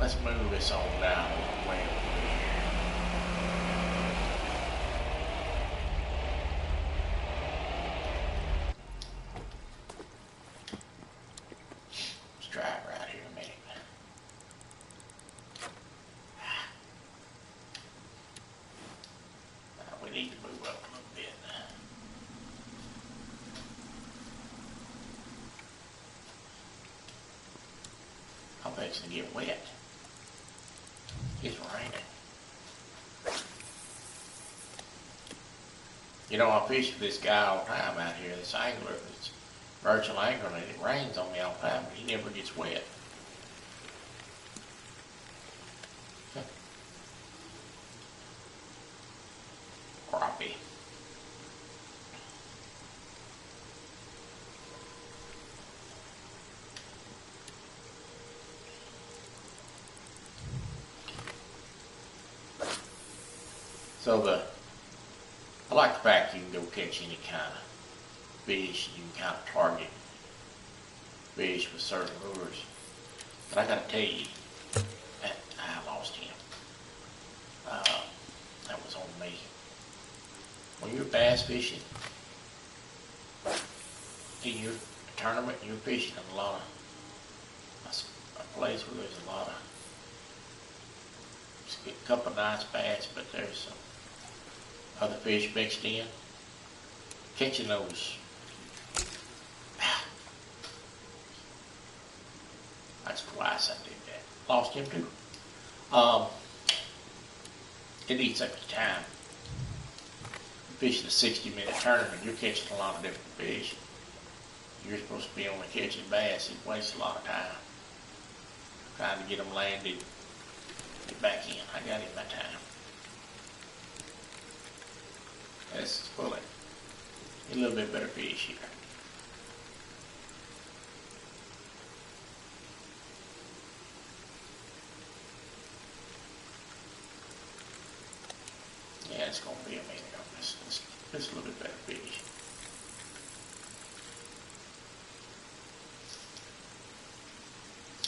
Let's move this on down one way. Let's try it right here a minute. Now we need to move up a little bit. I'm fixing to get wet. It's raining. You know, I fish with this guy all the time out here, this angler, this virtual angler, and it rains on me all the time, but he never gets wet. Crappie. So I like the fact you can go catch any kind of fish, you can kind of target fish with certain lures. But I gotta tell you, I lost him. That was on me. When you're bass fishing, in your tournament, you're fishing in a place where there's a lot of, a couple of nice bass, but there's some other fish mixed in. Catching those, that's twice I did that. Lost him too. It eats up your time. Fishing a 60-minute tournament, you're catching a lot of different fish. You're supposed to be only catching bass. It wastes a lot of time trying to get them landed, get back in. I got him that time. This is pulling a little bit better fish here. Yeah, it's going to be a minute on this. This a little bit better fish.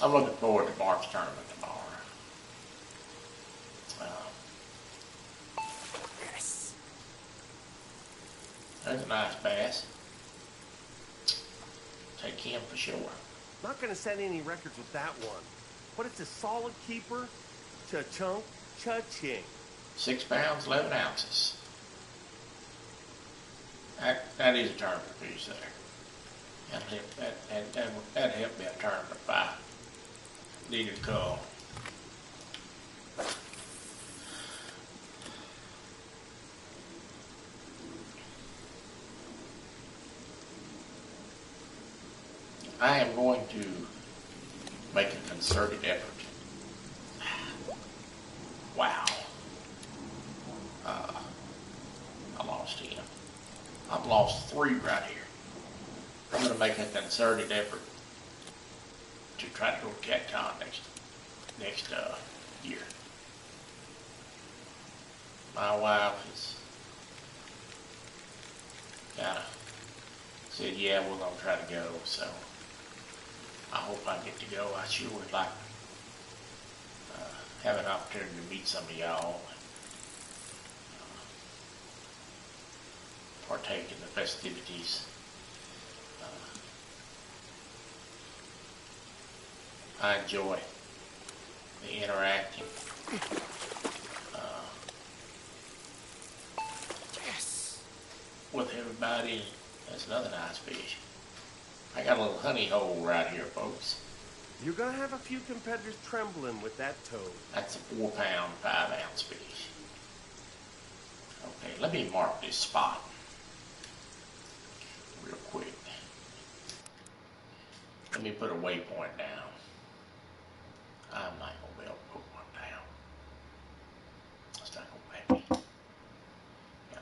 I'm looking forward to Mark's tournament tomorrow.
Yes.
There's a nice bass. Take him for sure.
Not gonna set any records with that one, but it's a solid keeper. Cha-chunk, cha-ching.
6 pounds, 11 ounces. That is a tournament fish there. That'd help me a tournament if I needed to call. I am going to make a concerted effort. Wow. I lost him. I've lost 3 right here. I'm going to make a concerted effort to try to go to Cat Con next year. My wife has kind of said, yeah, we're going to try to go, so I hope I get to go. I sure would like to have an opportunity to meet some of y'all and partake in the festivities. I enjoy the interacting.
Yes.
With everybody. That's another nice fish. I got a little honey hole right here, folks.
You're gonna have a few competitors trembling with that toad.
That's a 4 pound, 5 ounce fish. Okay, let me mark this spot real quick. Let me put a waypoint down. I'm not gonna be able to put one down. It's not gonna let me. Yeah.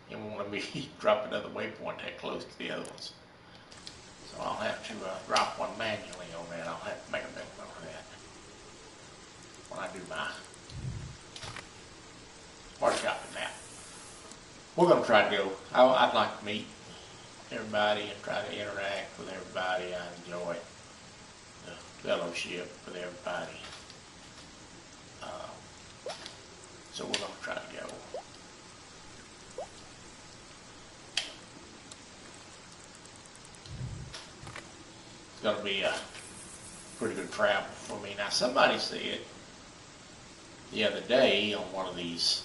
You won't let me drop another waypoint that close to the other ones. So I'll have to drop one manually on that. I'll have to make a mental note of that when I do my workshopping now. We're going to try to go. I'd like to meet everybody and try to interact with everybody. I enjoy the fellowship with everybody. So we're going to try to go. It's going to be a pretty good travel for me. Now, somebody said the other day on one of these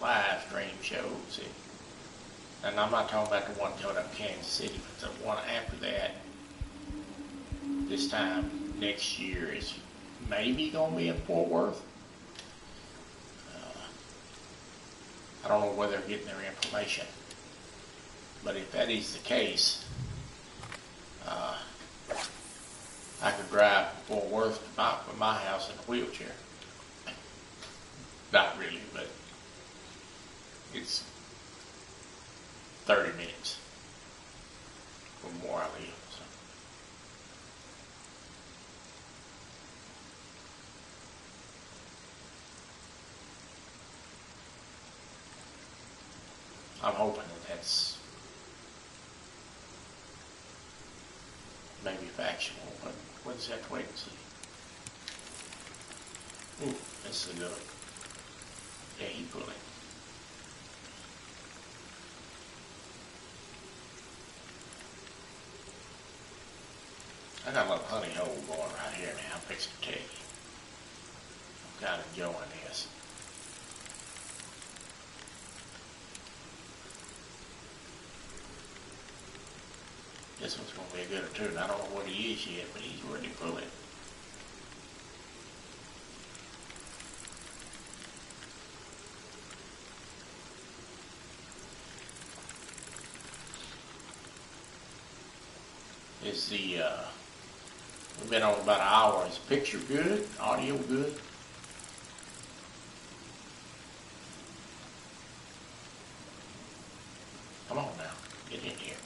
live stream shows, and I'm not talking about the one coming up Kansas City, but the one after that, this time next year, is maybe going to be in Fort Worth. I don't know where they're getting their information, but if that is the case, I could drive from Fort Worth to my house in a wheelchair. Not really, but it's 30 minutes from where I live. I'm hoping that's maybe factual, but we'll just have to wait and see. Ooh, this is a good one. Yeah, he put it. I got a little honey hole going right here now. I'm fixing to tell you. I'm kind of enjoying this. This one's going to be a good or two, and I don't know what he is yet, but he's ready to pull it. Is the, we've been on about an hour. Is the picture good? Audio good? Come on now, get in here.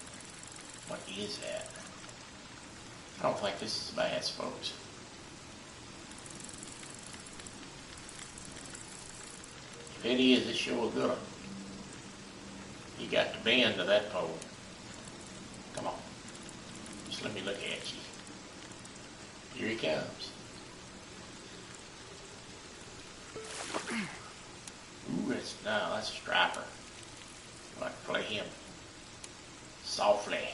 What is that? I don't think this is bass, folks. If it is, it's sure a good one. You got the bend of that pole. Come on. Just let me look at you. Here he comes. Ooh, that's a striper. I'd like to play him softly.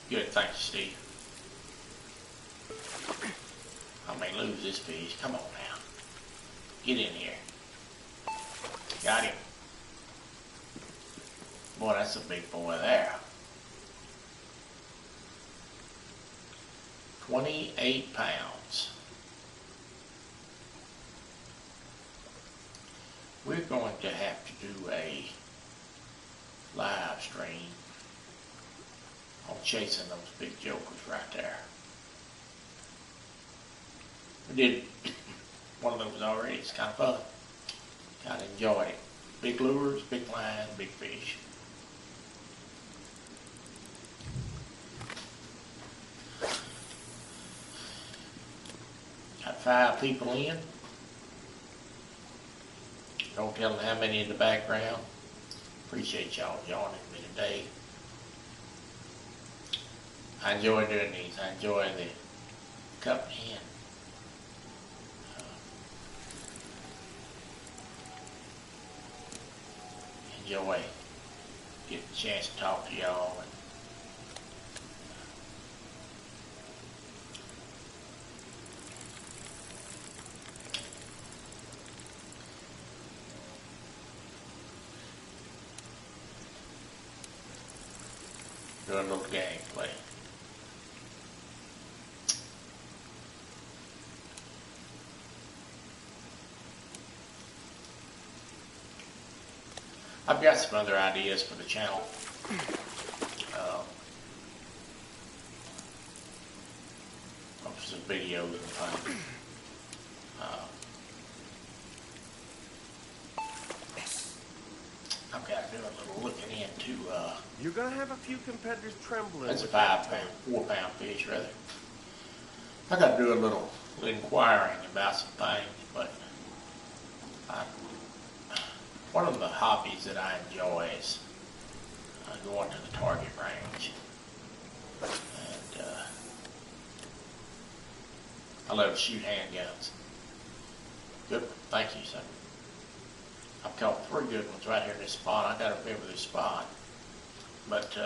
Good, thanks, Steve. I may lose this piece. Come on now. Get in here. Got him. Boy, that's a big boy there. 28 pounds. We're going to have to do a live stream on chasing those big jokers right there. We did one of those already. It's kind of fun. Kind of enjoyed it. Big lures, big line, big fish. Got 5 people in. Don't tell them how many in the background. Appreciate y'all joining me today. I enjoy doing these. I enjoy the cup in. Enjoy getting a chance to talk to y'all. And do a little gameplay. I've got some other ideas for the channel. Some videos and fun. I've got to do a little looking into.
You're gonna have a few competitors trembling.
That's a 4 pound fish, rather. I got to do a little inquiring about some things, but one of the hobbies that I enjoy is going to the target range. And I love to shoot handguns. Good one. Thank you, son. I've caught 3 good ones right here in this spot. I gotta remember this spot. But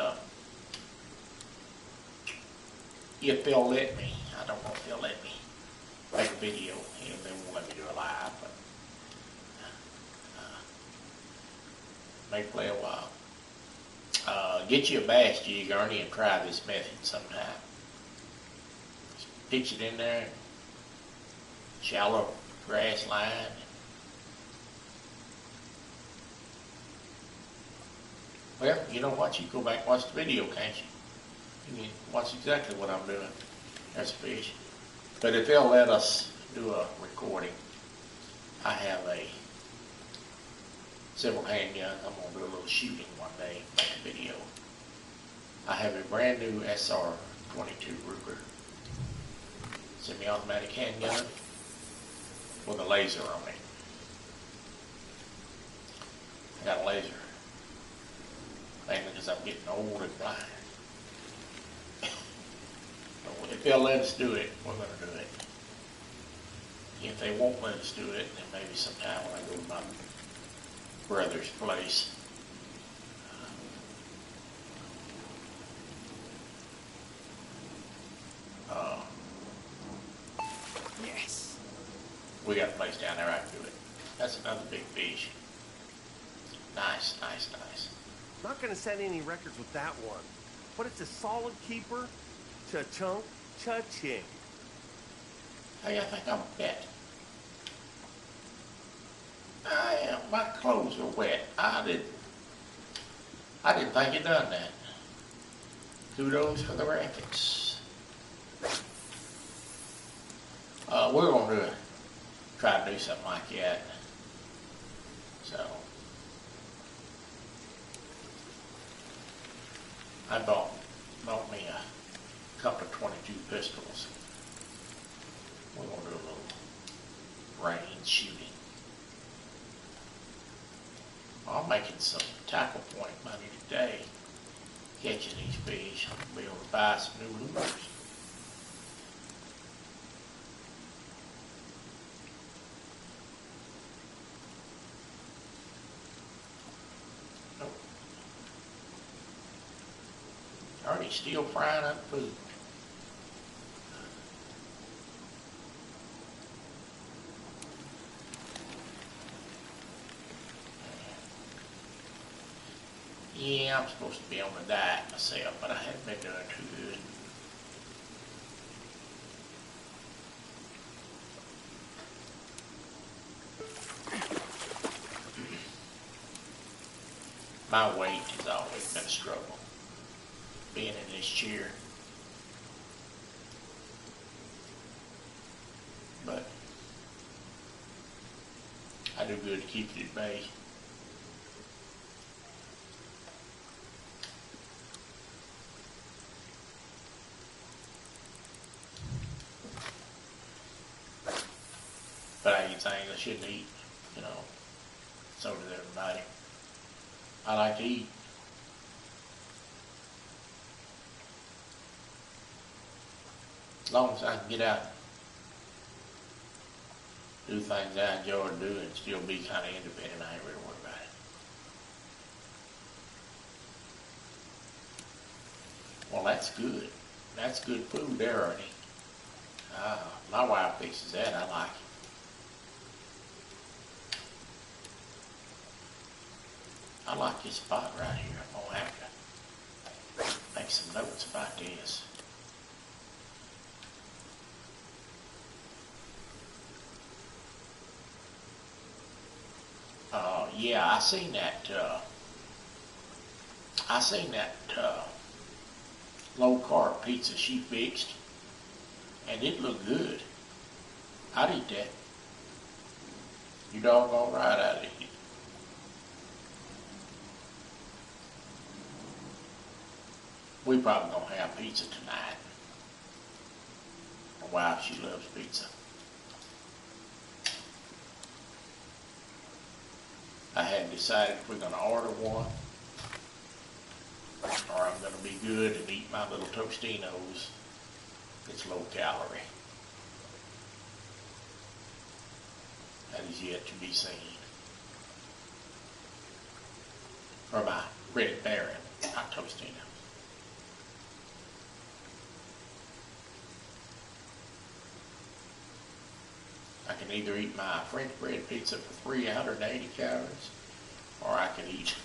if they'll let me, I don't know if they'll let me make a video, and they won't let me do a live, but may play a while. Get you a bass jig, Ernie, and try this method sometime. Just pitch it in there, shallow grass line. Well, you know what? You go back and watch the video, can't you? You can watch exactly what I'm doing. That's a fish. But if they'll let us do a recording, I have several handguns. I'm going to do a little shooting one day, make a video. I have a brand new SR-22 Ruger semi-automatic handgun with a laser on it. I got a laser, mainly because I'm getting old and blind. So if they'll let us do it, we're going to do it. If they won't let us do it, then maybe sometime when I go to my brother's place.
Yes.
We got a place down there I can do it. That's another big fish. Nice, nice, nice.
Not gonna set any records with that one, but it's a solid keeper. Cha-chunk, cha-ching.
Hey, I think I'm wet. I am. My clothes are wet. I didn't think you'd done that. Kudos for the rackets. We're gonna try to do something like that. So I bought me a couple of 22 pistols. We're gonna do a little range shooting. I'm making some tackle point money today, catching these fish. I'll be able to buy some new lures. Oh. Already still frying up food. Yeah, I'm supposed to be on a diet myself, but I haven't been doing too good. My weight has always been a struggle, being in this chair. But I do good to keep it at bay. But I eat things I shouldn't eat, you know. So does everybody. I like to eat. As long as I can get out, do things I enjoy to do, and still be kind of independent, I ain't really worried about it. Well, that's good. That's good food there, Ernie. My wife fixes that. I like it. I like this spot right here. I'm gonna have to make some notes about this. Yeah, I seen that low carb pizza she fixed, and it looked good. I'd eat that. You doggone right I'd eat it. We probably gonna have pizza tonight. My wife, she loves pizza. I hadn't decided if we're gonna order one or I'm gonna be good and eat my little Tostinos. It's low calorie. That is yet to be seen. Or my Red Baron, not Tostinos. I can either eat my French bread pizza for 380 calories, or I can eat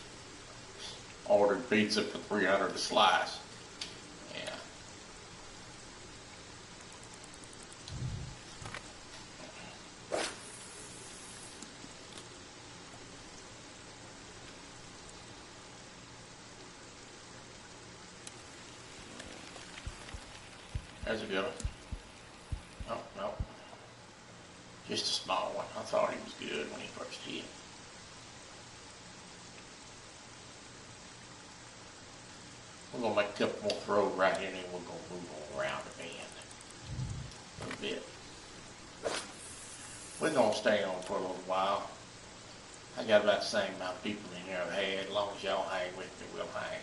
ordered pizza for 300 a slice. Yeah. There's a good one. Oh, no. Just a small one. I thought he was good when he first hit. We're going to make a couple more throws right here, and then we're going to move on around the bend a little bit. We're going to stay on for a little while. I got about the same amount of people in here I've had. As long as y'all hang with me, we'll hang.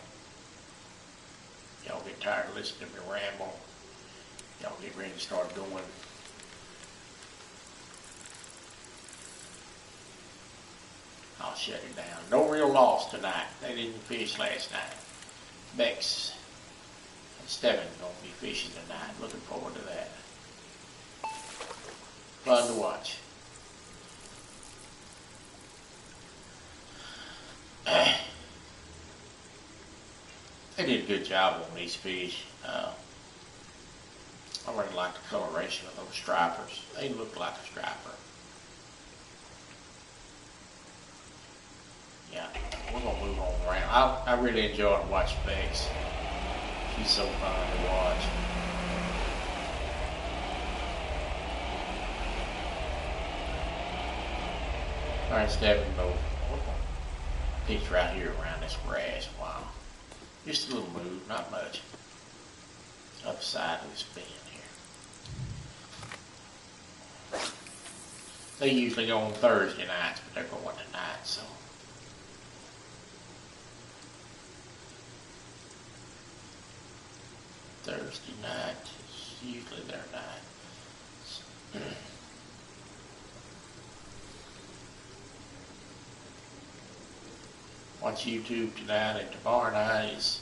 Y'all get tired of listening to me ramble. Y'all get ready to start going. I'll shut it down. No real loss tonight. They didn't fish last night. Bex and Steven going to be fishing tonight. Looking forward to that. Fun to watch. They did a good job on these fish. I really like the coloration of those stripers. They look like a striper. Yeah, we're going to move on around. I really enjoyed watching Bex. She's so fun to watch. All right, Steven, we're going to pitch right here around this grass a while. Just a little move, not much. Upside of this bend here. They usually go on Thursday nights, but they're going tonight, so. Thursday night is usually their night. Watch YouTube tonight, and tomorrow night is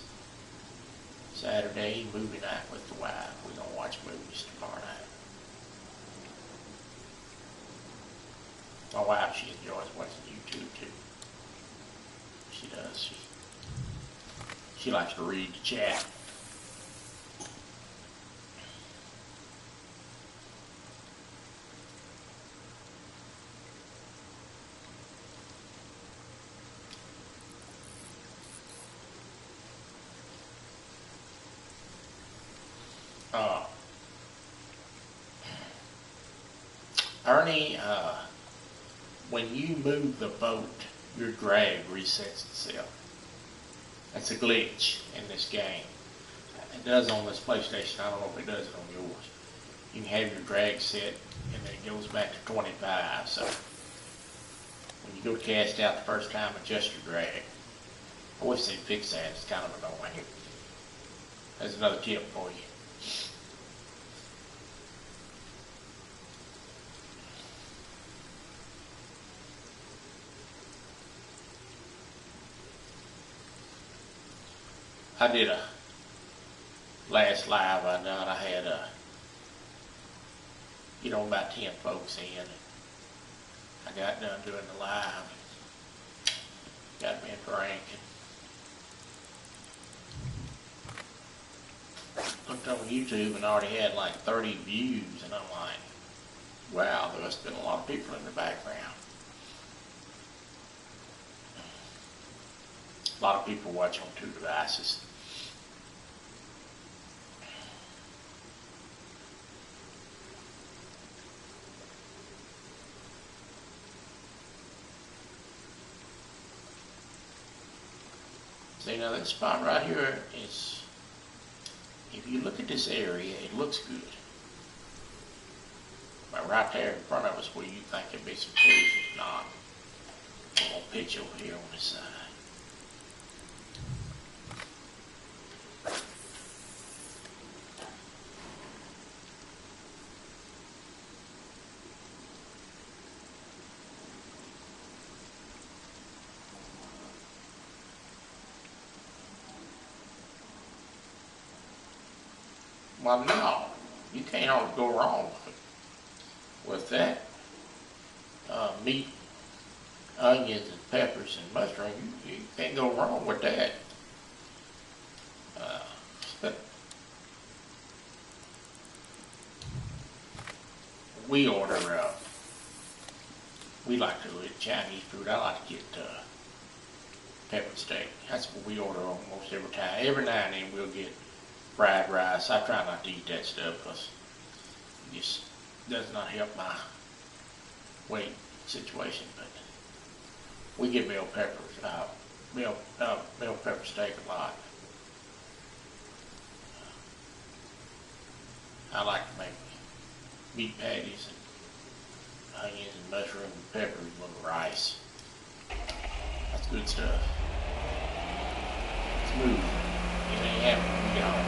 Saturday movie night with the wife. We're going to watch movies tomorrow night. My wife, she enjoys watching YouTube too. She does. She likes to read the chat. Ernie, when you move the boat, your drag resets itself. That's a glitch in this game. It does on this PlayStation. I don't know if it does it on yours. You can have your drag set, and then it goes back to 25. So when you go cast out the first time, adjust your drag. I wish they'd fix that. It's kind of annoying. There's another tip for you. I did a last live I done. I had about 10 folks in. I got done doing the live. Got me a drink. Looked on YouTube and already had like 30 views, and I'm like, wow, there must have been a lot of people in the background. A lot of people watch on 2 devices. See, now this spot right here is, if you look at this area, it looks good. But right there in front of us where you think it'd be some fish, it's not. We're going to pitch over here on this side. Well, no, you can't hardly go wrong with that. Meat, onions, and peppers and mushroom, you can't go wrong with that. We order, we like to eat Chinese food. I like to get pepper steak. That's what we order almost every time. Every now and then we'll get fried rice. I try not to eat that stuff because it just does not help my weight situation. But we get bell pepper steak a lot. I like to make meat patties and onions and mushroom and peppers with rice. That's good stuff. Smooth. It ain't happening when we get home.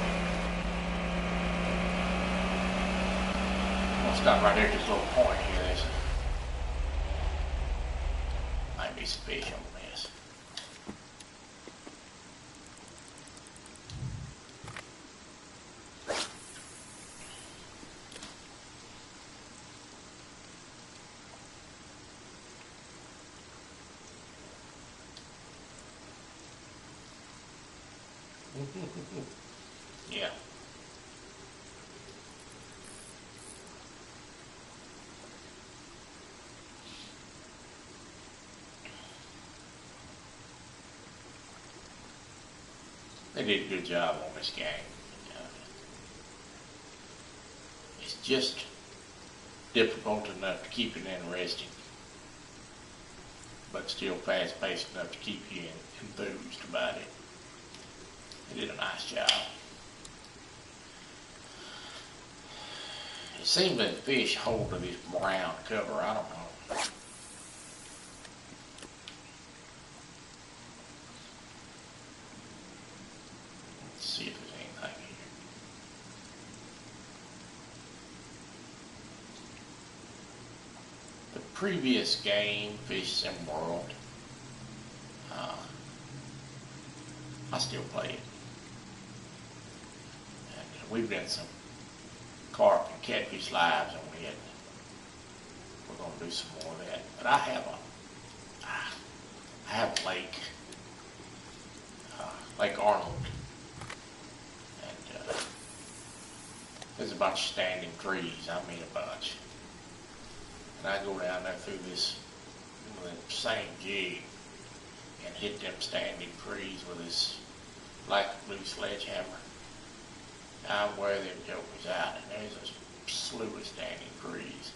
I'm gonna stop right there at this little point here. There's might be some fish on this. Yeah. They did a good job on this game. It's just difficult enough to keep it interesting, but still fast-paced enough to keep you enthused about it. They did a nice job. It seems that fish hold to this brown cover. I don't know. Let's see if there's anything here. The previous game, Fish Sim World, I still play it. And we've done some carp and catfish lives on it. We're going to do some more of that. But I have Lake Arnold. And there's a bunch of standing trees. I mean a bunch. And I go down there through this with the same jig and hit them standing trees with this black and blue sledgehammer. I wear them jokers out, and there's a slew of standing trees.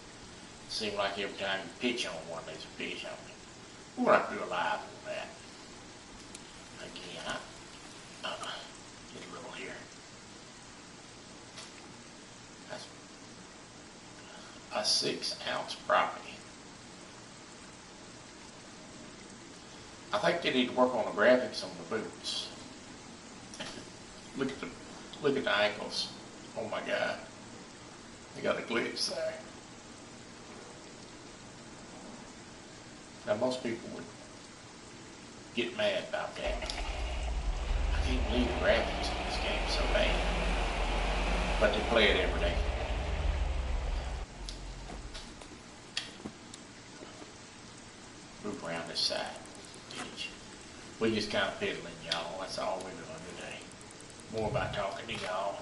It seems like every time you pitch on one, there's a fish on it. We're going to have to do a live on that. Again, get a little here. That's a 6-ounce property. I think they need to work on the graphics on the boots. Look at the ankles. Oh my God. They got a glitch there. Now most people would get mad about that. I can't believe the graphics in this game so bad. But they play it every day. Move around this side. We just kind of fiddling, y'all. That's all we're doing today. More about talking to y'all.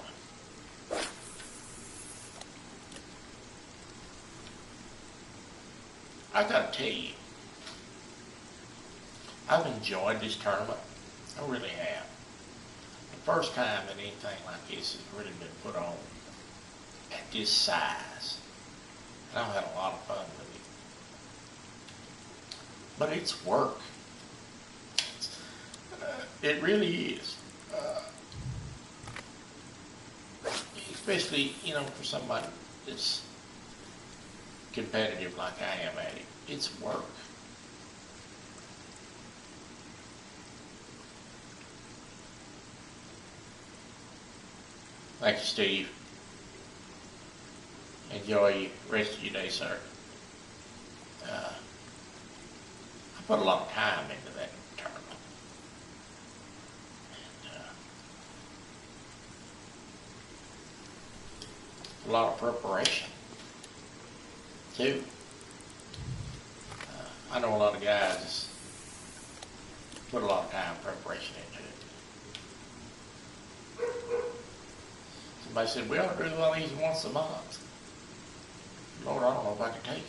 I gotta tell you, I've enjoyed this tournament. I really have. The first time that anything like this has really been put on at this size. And I've had a lot of fun with it. But it's work. It really is. Especially, you know, for somebody that's competitive like I am at it. It's work. Thank you, Steve. Enjoy the rest of your day, sir. I put a lot of time into that tournament. And, a lot of preparation, too. I know a lot of guys put a lot of time and preparation into it. Somebody said, we ought to do one of these once a month. Lord, I don't know if I can take it.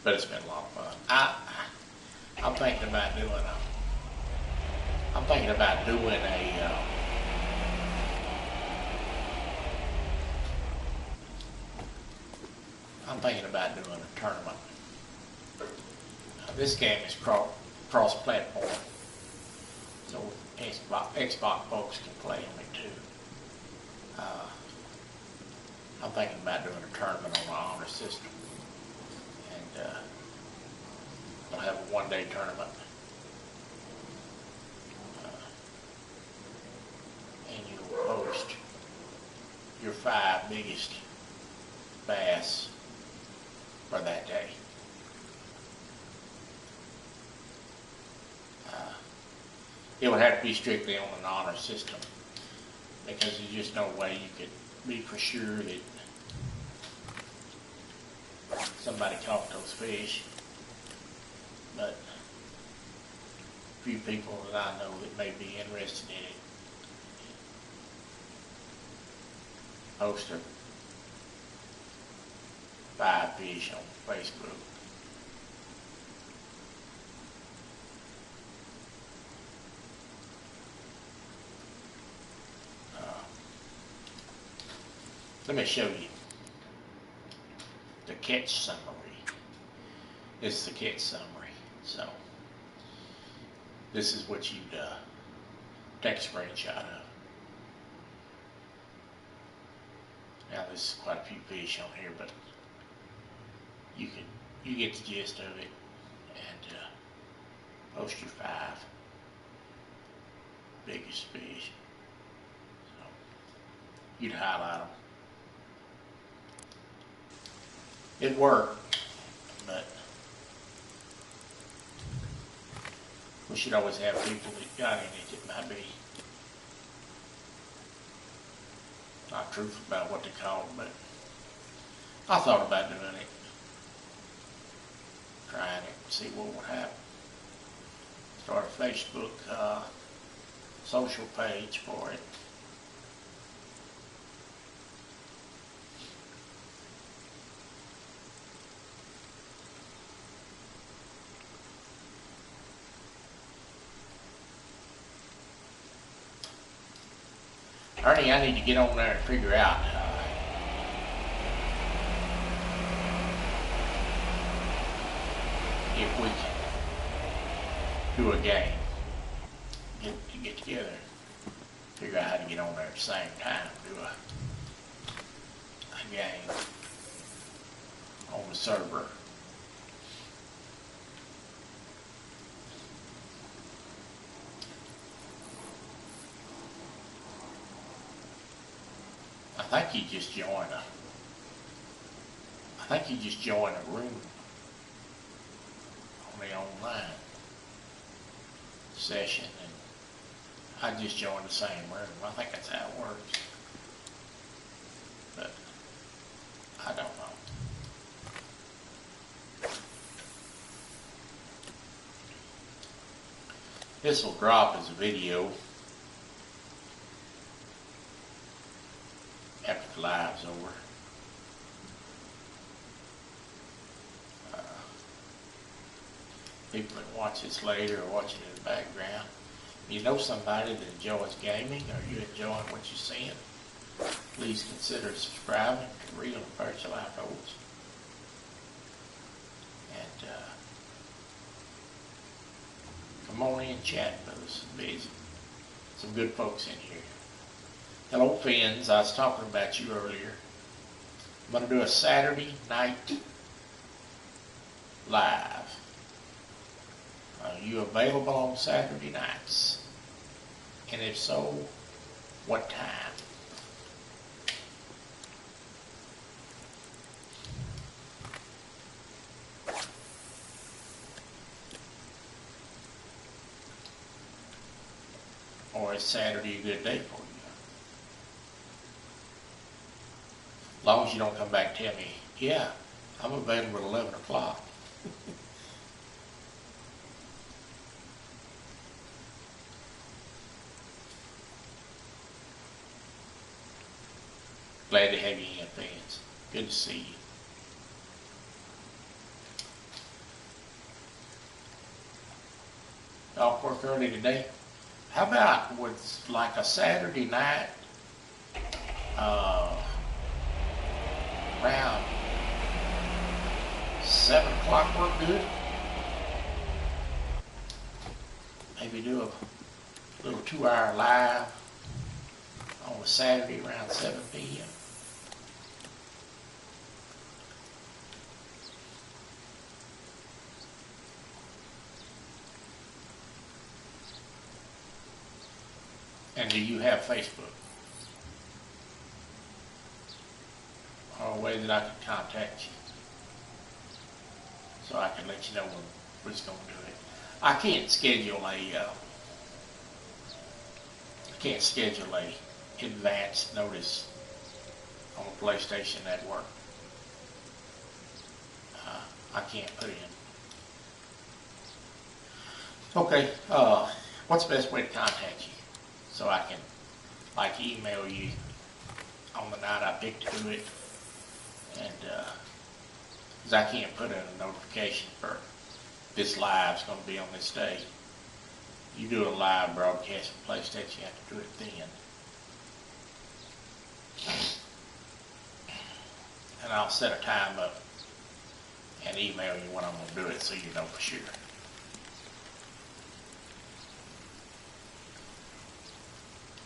But it's been a lot of fun. I'm thinking about doing a tournament. This game is cross-platform, so Xbox folks can play on it too. I'm thinking about doing a tournament on the honor system, and we'll have a one-day tournament, and you'll post your 5 biggest bass for that day. It would have to be strictly on an honor system, because there's just no way you could be for sure that somebody caught those fish. But a few people that I know that may be interested in it post their 5 fish on Facebook. Let me show you the catch summary. This is the catch summary. So this is what you'd take a screenshot of. Now this is quite a few fish on here, but you get the gist of it, and post your 5 biggest fish. So you'd highlight them. It worked, but we should always have people that got in it that might be not truthful about what they caught, but I thought about doing it, trying it, see what would happen. Start a Facebook social page for it. Ernie, I need to get on there and figure out if we can do a game, get together, figure out how to get on there at the same time, do a game on the server. I think you just join a room on the online session, and I just joined the same room. I think that's how it works, but I don't know. This will drop as a video after the live's over. People that watch this later or watch it in the background, you know somebody that enjoys gaming, or you enjoying what you're seeing, please consider subscribing to Real and Virtual Outdoors. And come on in and chat with us. Busy. Some good folks in here. Hello, Fins. I was talking about you earlier. I'm going to do a Saturday night live. Are you available on Saturday nights? And if so, what time? is Saturday a good day for you? As long as you don't come back and tell me, yeah, I'm available at 11 o'clock. Glad to have you in, fans. Good to see you. Off work early today. How about with like a Saturday night, around 7 o'clock work good? Maybe do a little 2-hour live on a Saturday around 7 p.m. And do you have Facebook? Or a way that I can contact you so I can let you know when we're just going to do it. I can't schedule a advance notice on a PlayStation Network. I can't put in. Okay, what's the best way to contact you? So I can, like, email you on the night I pick to do it, and because I can't put in a notification for this live's going to be on this day. You do a live broadcast from PlayStation, you have to do it then. And I'll set a time up and email you when I'm going to do it so you know for sure.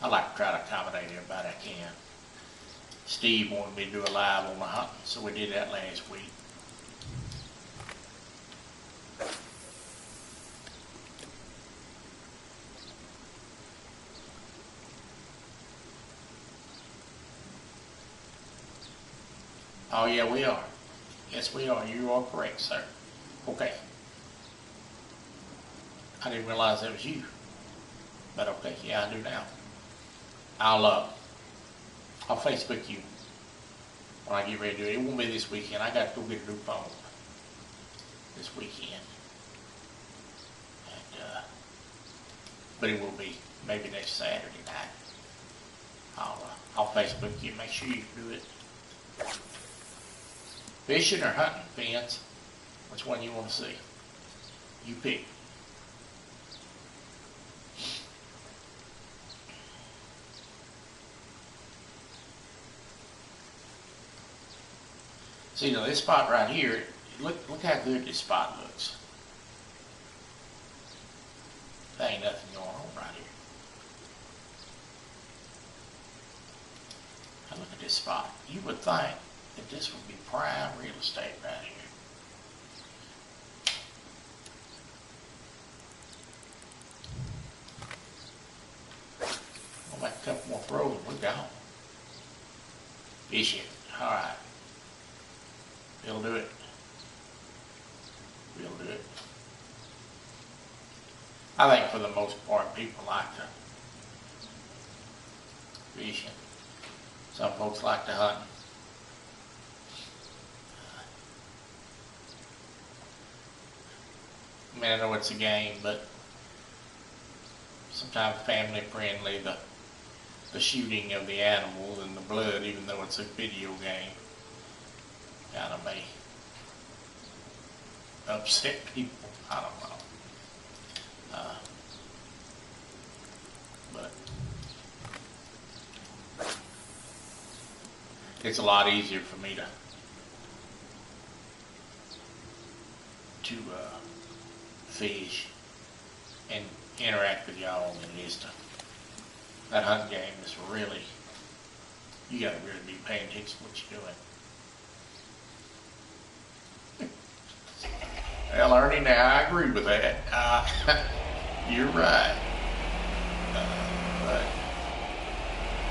I like to try to accommodate everybody I can. Steve wanted me to do a live on the hunting, so we did that last week. Oh yeah, we are. Yes, we are. You are correct, sir. Okay. I didn't realize that was you. But okay, yeah, I do now. I'll Facebook you when I get ready to do it. It won't be this weekend. I got to go get a new phone this weekend. And, but it will be maybe next Saturday night. I'll Facebook you. Make sure you do it. Fishing or hunting, fans? Which one you want to see? You pick. See, now this spot right here, look how good this spot looks. There ain't nothing going on right here. Now look at this spot. You would think that this would be prime real estate right here. We'll make a couple more throws and we're gone. Fish it. All right. We'll do it. We'll do it. I think for the most part, people like to fish. Some folks like to hunt. I mean, I know it's a game, but sometimes family friendly, the shooting of the animals and the blood, even though it's a video game, kind of may upset people. I don't know. But it's a lot easier for me to fish and interact with y'all than it is to. That hunting game is really, you got to really be paying attention to what you're doing. Well, Ernie, now I agree with that. You're right. But,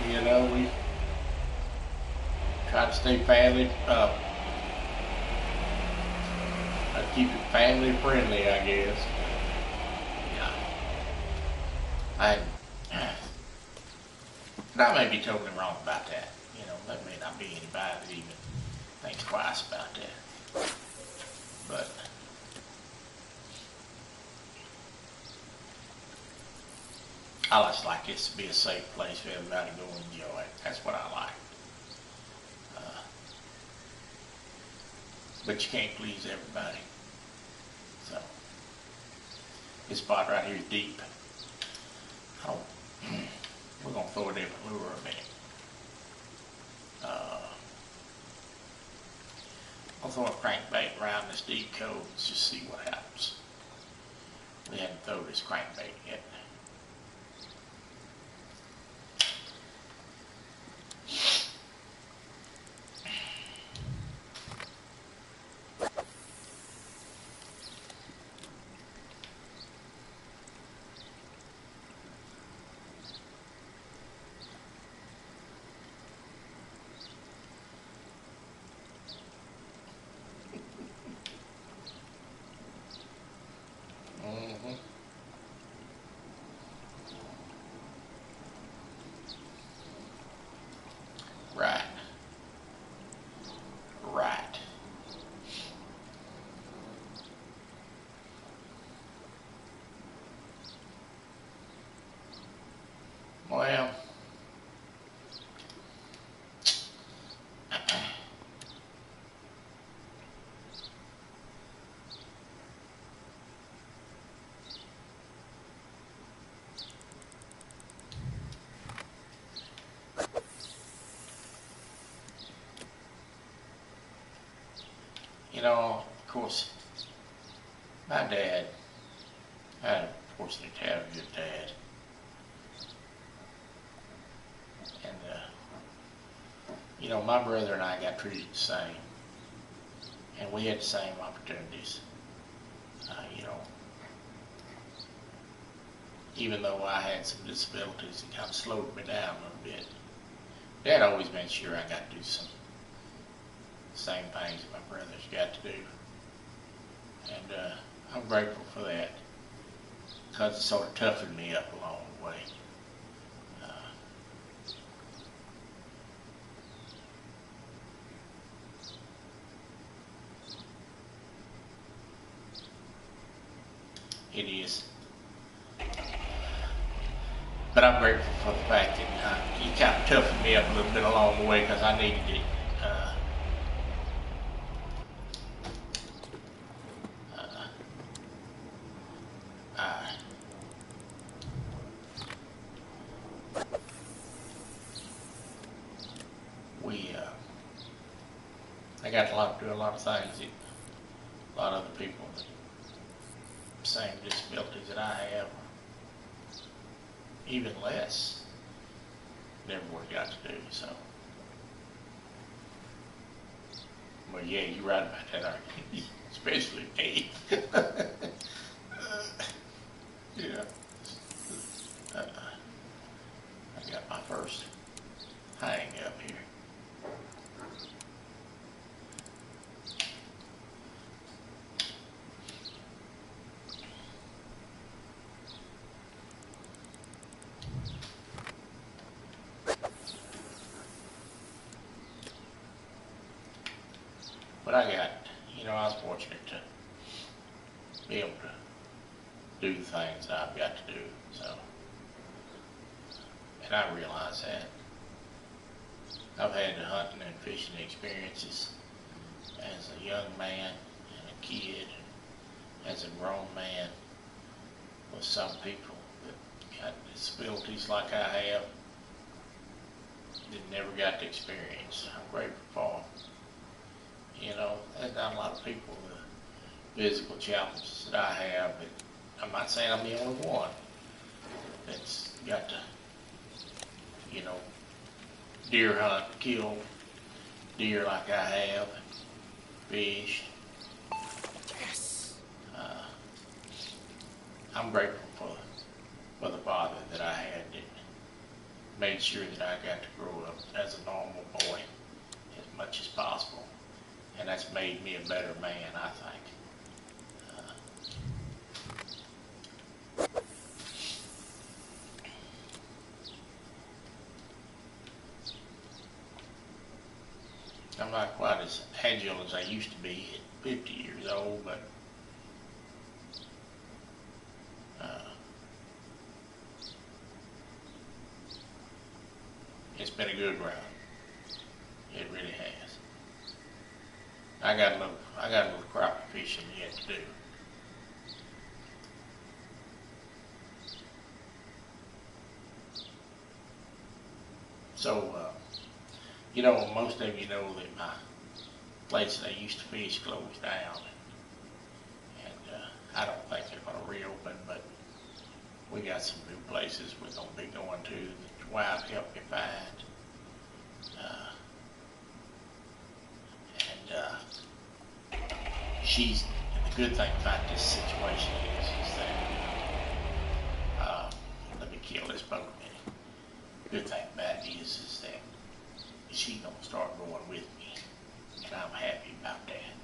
you know, we try to stay family, keep it family friendly, I guess. Yeah. But I may be totally wrong about that. You know, there may not be anybody that even thinks twice about that. But I just like this to be a safe place for everybody to go enjoy it. That's what I like. But you can't please everybody. So, this spot right here is deep. Oh, we're going to throw a different lure a minute. I'll throw a crankbait around this deep cove and just see what happens. We haven't thrown this crankbait yet. Right. Right. Well, you know, of course, my dad, I had fortunate to have a good dad. And, you know, my brother and I got treated the same. And we had the same opportunities. You know, even though I had some disabilities, it kind of slowed me down a little bit. Dad always made sure I got to do some same things that my brothers got to do. And I'm grateful for that, because it sort of toughened me up along the way. It is. But I'm grateful for the fact that you kind of toughened me up a little bit along the way, because I needed it. I got to do a lot of things that a lot of other people with the same disabilities that I have, even less, never would have got to do. So, well, yeah, you're right about that, aren't you? Especially me. Yeah. I got my first hang up here. But I got, you know, I was fortunate to be able to do the things that I've got to do, so, and I realize that. I've had the hunting and fishing experiences as a young man and a kid, as a grown man, with some people that got disabilities like I have, that never got to experience. I'm grateful for them. You know, there's not a lot of people with physical challenges that I have, but I'm not saying I'm the only one that's got to, you know, deer hunt, kill deer like I have, fish.
Yes.
I'm grateful for the father that I had that made sure that I got to grow up as a normal boy as much as possible. And that's made me a better man, I think. I'm not quite as agile as I used to be at 50 years old, but it's been a good run. It really has. I got a little crappie fishing yet to do. So, you know, most of you know that my place that I used to fish closed down, and I don't think they're going to reopen, but we got some new places we're going to be going to that your wife helped me find. The good thing about this situation is that, let me kill this boat a minute. Good thing about it is that she's going to start going with me, and I'm happy about that.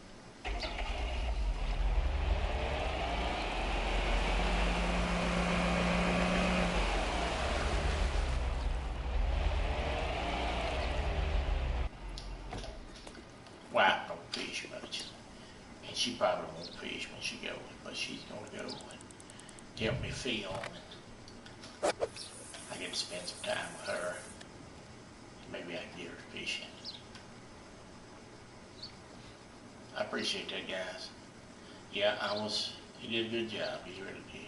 Wife don't fish much, and she probably won't fish when she goes, but she's going to go and help me film, and I get to spend some time with her. Maybe I can get her fishing. I appreciate that, guys. Yeah, he did a good job. He really did.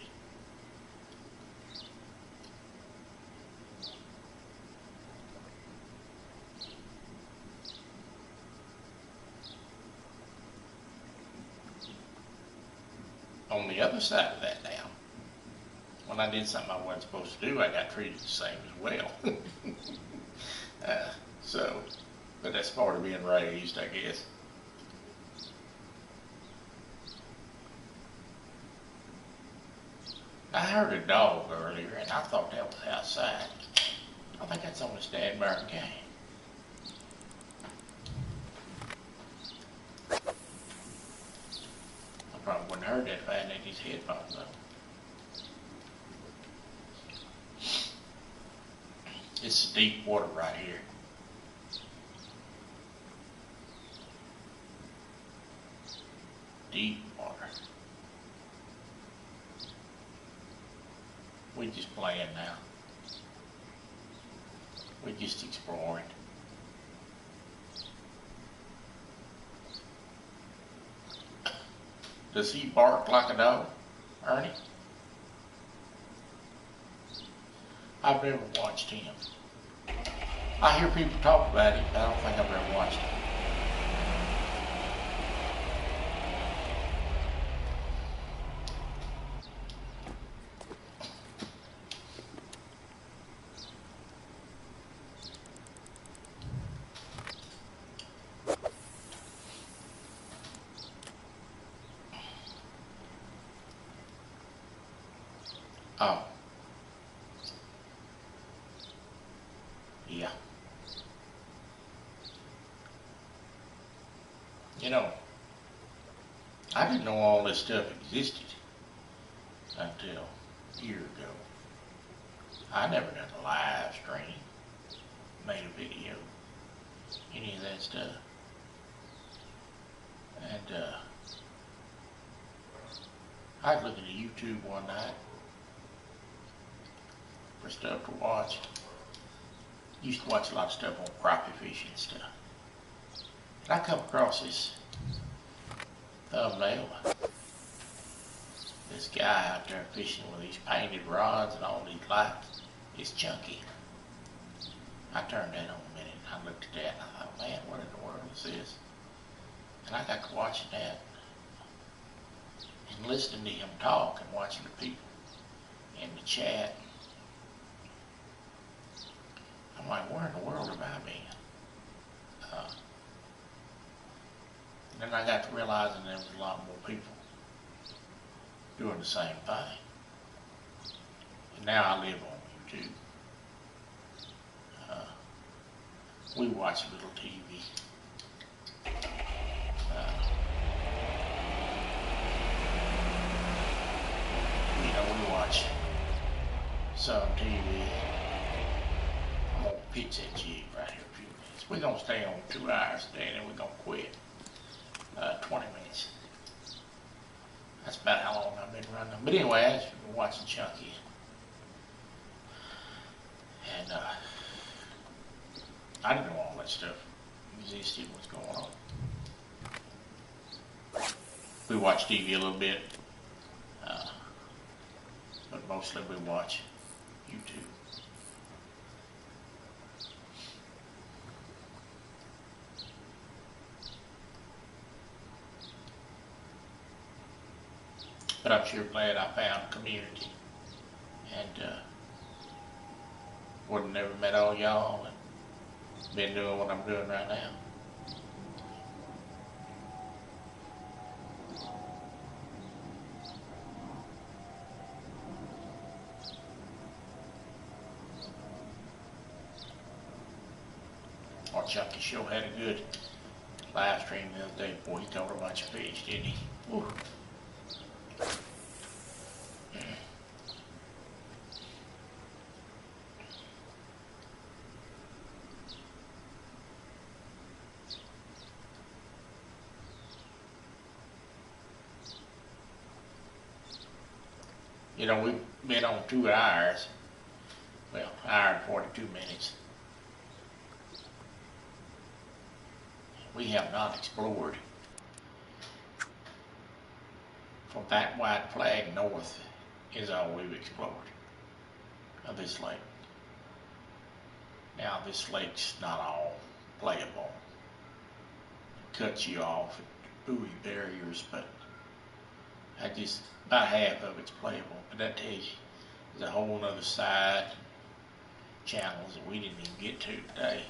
On the other side of that now, when I did something I wasn't supposed to do, I got treated the same as well. But that's part of being raised, I guess. I heard a dog earlier, and I thought that was outside. I think that's on the Stadburn game. I probably wouldn't have heard that if I hadn't had these headphones on. It's deep water right here. Deep water. We're just playing now. We're just exploring. Does he bark like a dog, Ernie? I've never watched him. I hear people talk about him, but I don't think I've ever watched him. Oh. Yeah. You know, I didn't know all this stuff existed until a year ago. I never done a live stream, made a video, any of that stuff. And I was looking at YouTube one night for stuff to watch. Used to watch a lot of stuff on crappie fishing and stuff. And I come across this thumbnail. This guy out there fishing with these painted rods and all these lights. It's chunky. I turned that on a minute and I looked at that and I thought, man, what in the world is this? And I got to watching that and listening to him talk and watching the people in the chat. I'm like, where in the world have I been? And then I got to realizing there was a lot more people doing the same thing. And now I live on YouTube. We watch a little TV. You know, we watch some TV. I'm gonna pitch that jig right here a few minutes, we're gonna stay on 2 hours today, and then we're gonna quit. 20 minutes. That's about how long I've been running them. But anyway, I just been watching Chunky. And I didn't know all that stuff existed, what's going on. We watch TV a little bit, but mostly we watch YouTube. But I'm sure glad I found a community, and would have never met all y'all and been doing what I'm doing right now. Our Chunky show had a good live stream the other day. Boy, he caught a bunch of fish, didn't he? Whew. You know, we've been on 2 hours, well, hour and 42 minutes. We have not explored from that white flag north is all we've explored of this lake. Now, this lake's not all playable. It cuts you off at buoy barriers, but about half of it's playable. But that tells you there's a whole other side channels that we didn't even get to today.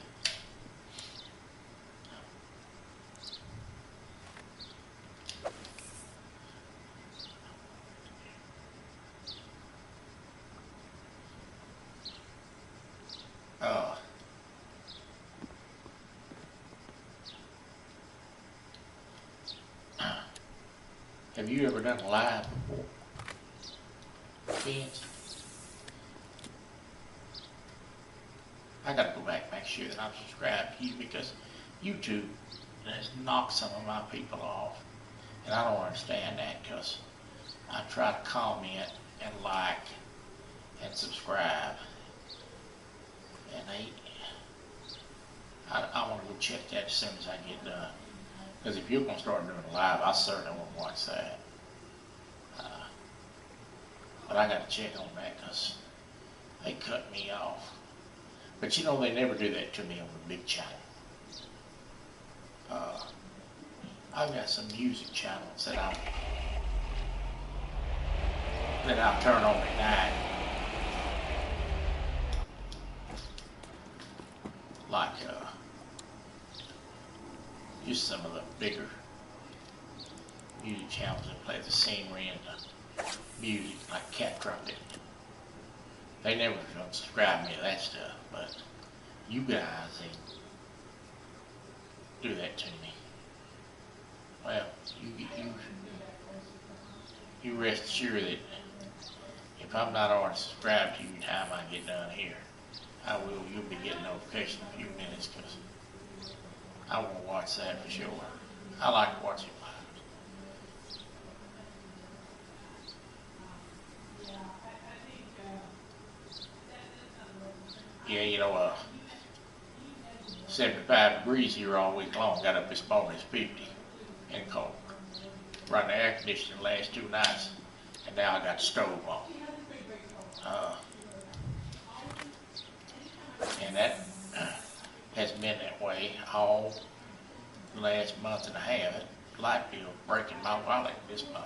Have you ever done a live before? Kids? I gotta go back and make sure that I'm subscribed to you, because YouTube has knocked some of my people off. And I don't understand that, because I try to comment and like and subscribe. And I want to go check that as soon as I get done. Because if you're going to start doing a live, I certainly won't watch that. But I got to check on that, because they cut me off. But you know, they never do that to me on the big channel. I've got some music channels that I'll turn on at night. Like just some of the bigger music channels that play the scenery and the music, like Cat Trumpet. They never subscribe me to that stuff, but you guys, they do that to me. Well, you rest assured that if I'm not already subscribed to you by the time I get done here, you'll be getting notification in a few minutes, because I want to watch that for sure. I like watching live. Yeah, you know, 75 degrees here all week long. Got up this morning, it's 50 and cold. Run the air conditioner the last 2 nights, and now I got the stove on. And that has been that way all the last month and a half. The light bill breaking my wallet this month.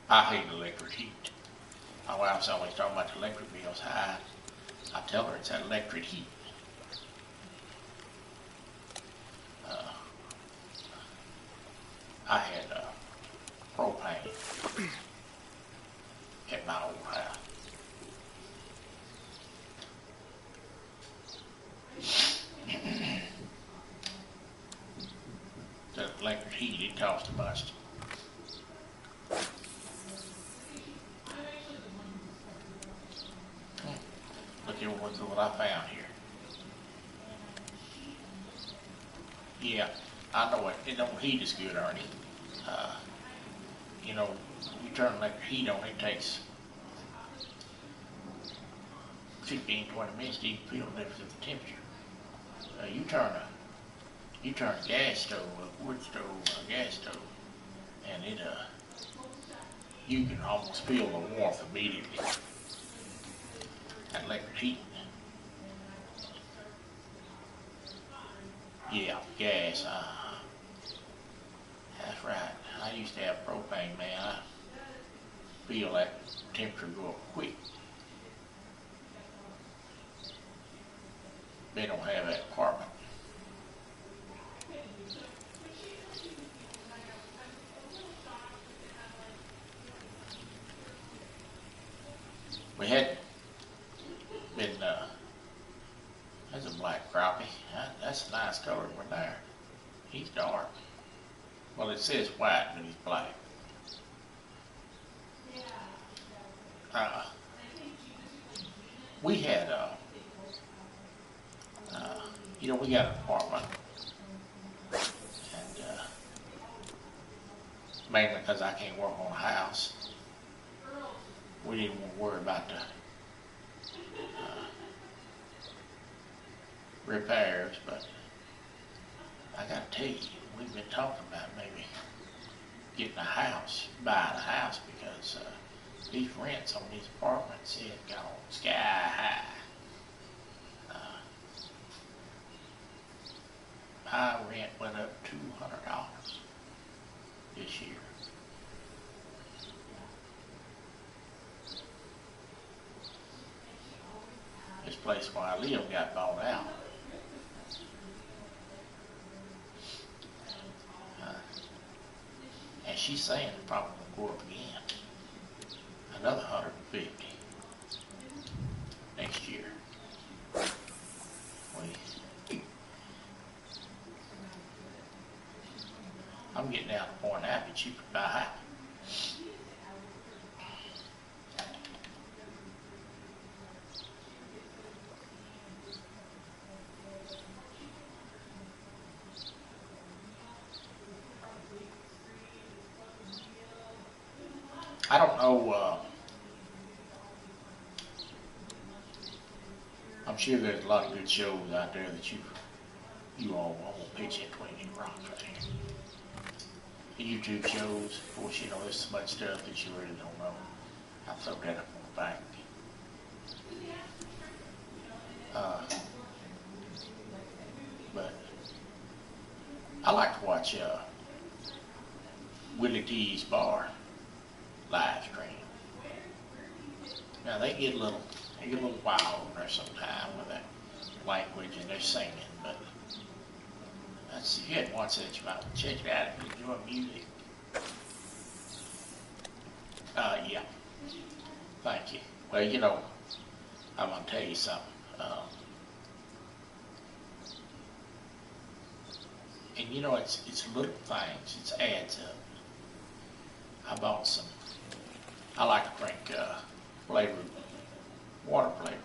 I hate electric heat. My wife's always talking about the electric bill's high. I tell her it's that electric heat. I had propane at my old house. The electric heat, it cost too much look at what I found here. Yeah, I know it don't heat as good, Ernie. You know, you turn electric heat on, it takes 15, 20 minutes to even feel the difference of the temperature. You turn a gas stove, a wood stove, a gas stove, and it you can almost feel the warmth immediately. That electric heat. Yeah, gas. That's right. I used to have propane, man. I feel that temperature go up quick. They don't have that apartment. We had been, that's a black crappie. That's a nice color one there. He's dark. Well, it says white, but he's black. We had, you know, we got an apartment. And, mainly because I can't work on a house. We didn't want to worry about the repairs, but I got to tell you, we've been talking about maybe getting a house, buying a house, because these rents on these apartments have gone sky high. My rent went up $200 this year. This place where I live got bought out. And she's saying it's probably going to go up again. Another 150 next year. I'm getting down to the point now, but you could buy a house. I don't know, I'm sure there's a lot of good shows out there that you all won't pitch in 20 rocks right here. The YouTube shows, of course, you know, there's so much stuff that you really don't know. I'll throw that up on the back. But I like to watch Willie T's Bar live stream. Now they get a little wild on there sometime with that language and they're singing, but that's, if you hadn't watched that, you might check it out if you enjoy music. Yeah. Thank you. Well, you know, I'm gonna tell you something. And you know, it's little things. It adds up. I bought some. I like to drink flavored water flavoring.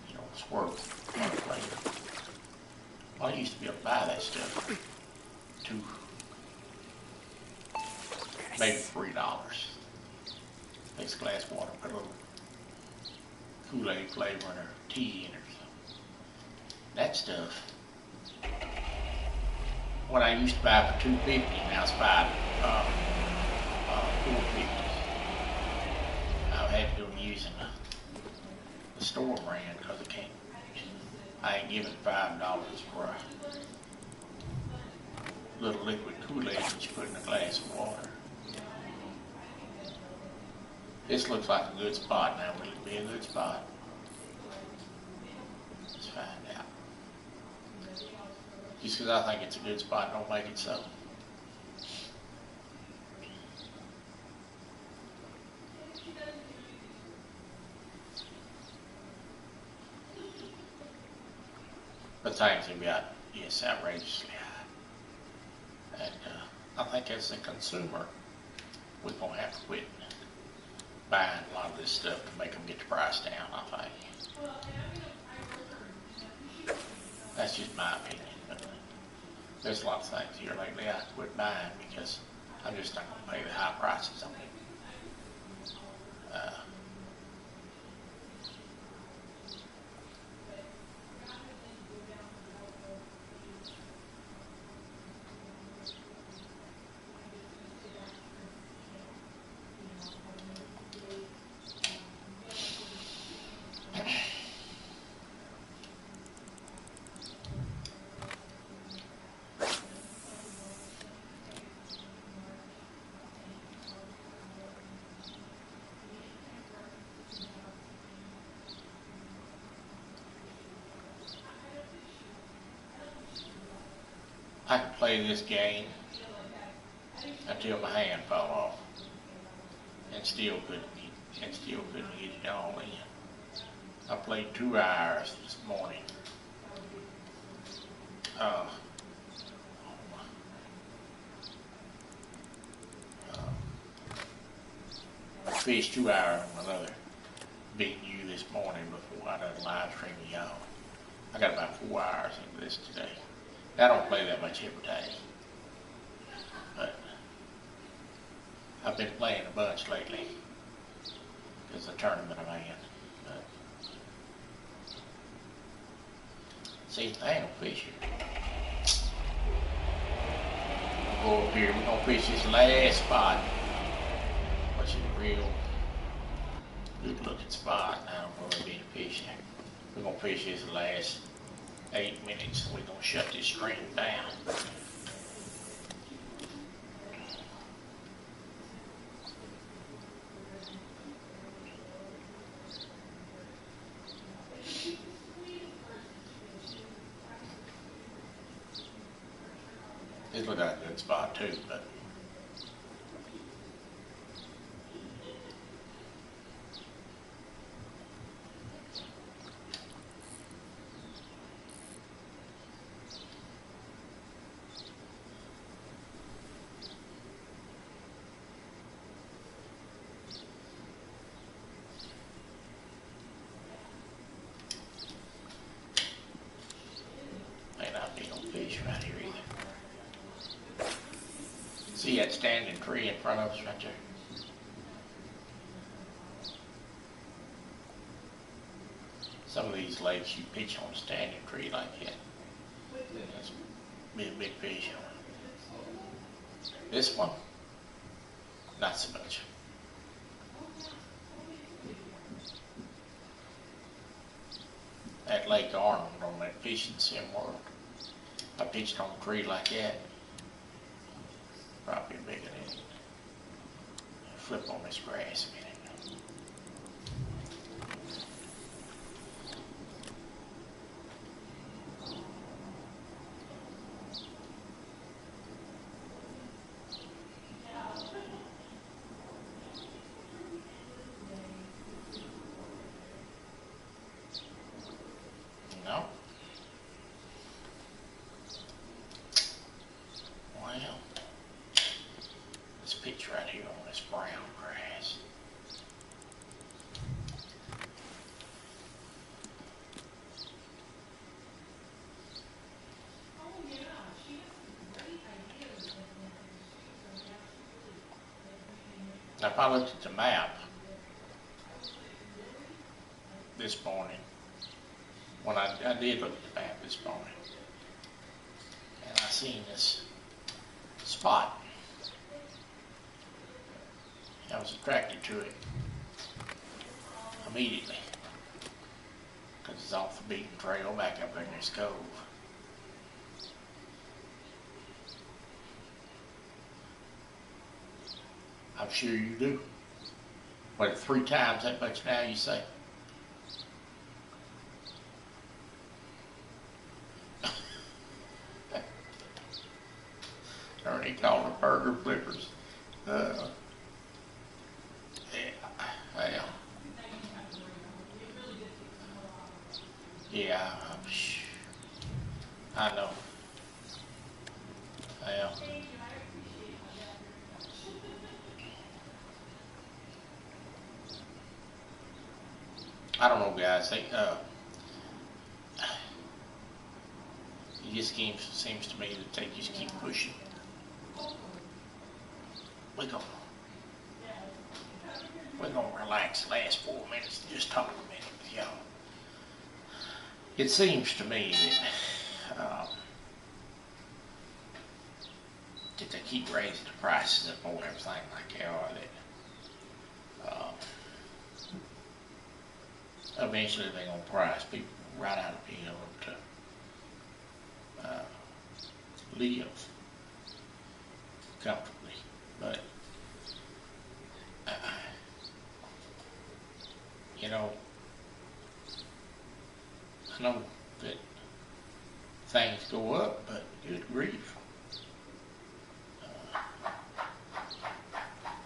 You know, Squirt water flavoring. Well, I used to be able to buy that stuff for maybe $3. Takes a glass of water, put a little Kool-Aid flavor in or tea in or something. That stuff, what I used to buy for $2.50, now it's $4.50. I've had to go using the store brand because I ain't giving $5 for a little liquid Kool-Aid that you put in a glass of water. This looks like a good spot now. Will it be a good spot? Let's find out. Just because I think it's a good spot, don't make it so. The things have got, yes, outrageously high. And I think as a consumer, we're going to have to quit buying a lot of this stuff to make them get the price down, I think. That's just my opinion. But there's a lot of things here lately I quit buying because I'm just not going to pay the high prices on it. I could play this game until my hand fell off, and still couldn't get it all in. I played 2 hours this morning. Fished 2 hours on another beating you this morning before I done live stream to y'all. I got about 4 hours into this today. I don't play that much every day, but I've been playing a bunch lately because of the tournament I'm in. But see, I ain't no fish here. We'll go up here. We're gonna fish this last spot, which is a real good looking spot. I don't know if there'll be any fish there. We're gonna fish this last 8 minutes. We're gonna shut this stream down. This looked like a good spot too, but may not be no fish right here either. See that standing tree in front of us right there? Some of these lakes you pitch on a standing tree like that. That's be a big fish on it. This one, not so much. That Lake Arnold on that fishing sim world, I pitched on a tree like that. Probably bigger than it. Flip on this grass a minute. No. Well, this pitch right here on this brown grass. Now, if I looked at the map this morning, when I did look at the map this morning, and I seen this spot, I was attracted to it immediately because it's off the beaten trail back up in this cove. I'm sure you do. But 3 times that much now, you say? Ernie called them burger flippers. Yeah, well. Yeah, I know. Well. I don't know, guys. It just seems to me that they just keep pushing. We're gonna relax the last 4 minutes and just talk a minute with y'all. It seems to me that they keep raising the prices up on everything like they are. That eventually they're gonna price people right out of being able to live comfortably. But you know, I know that things go up, but good grief,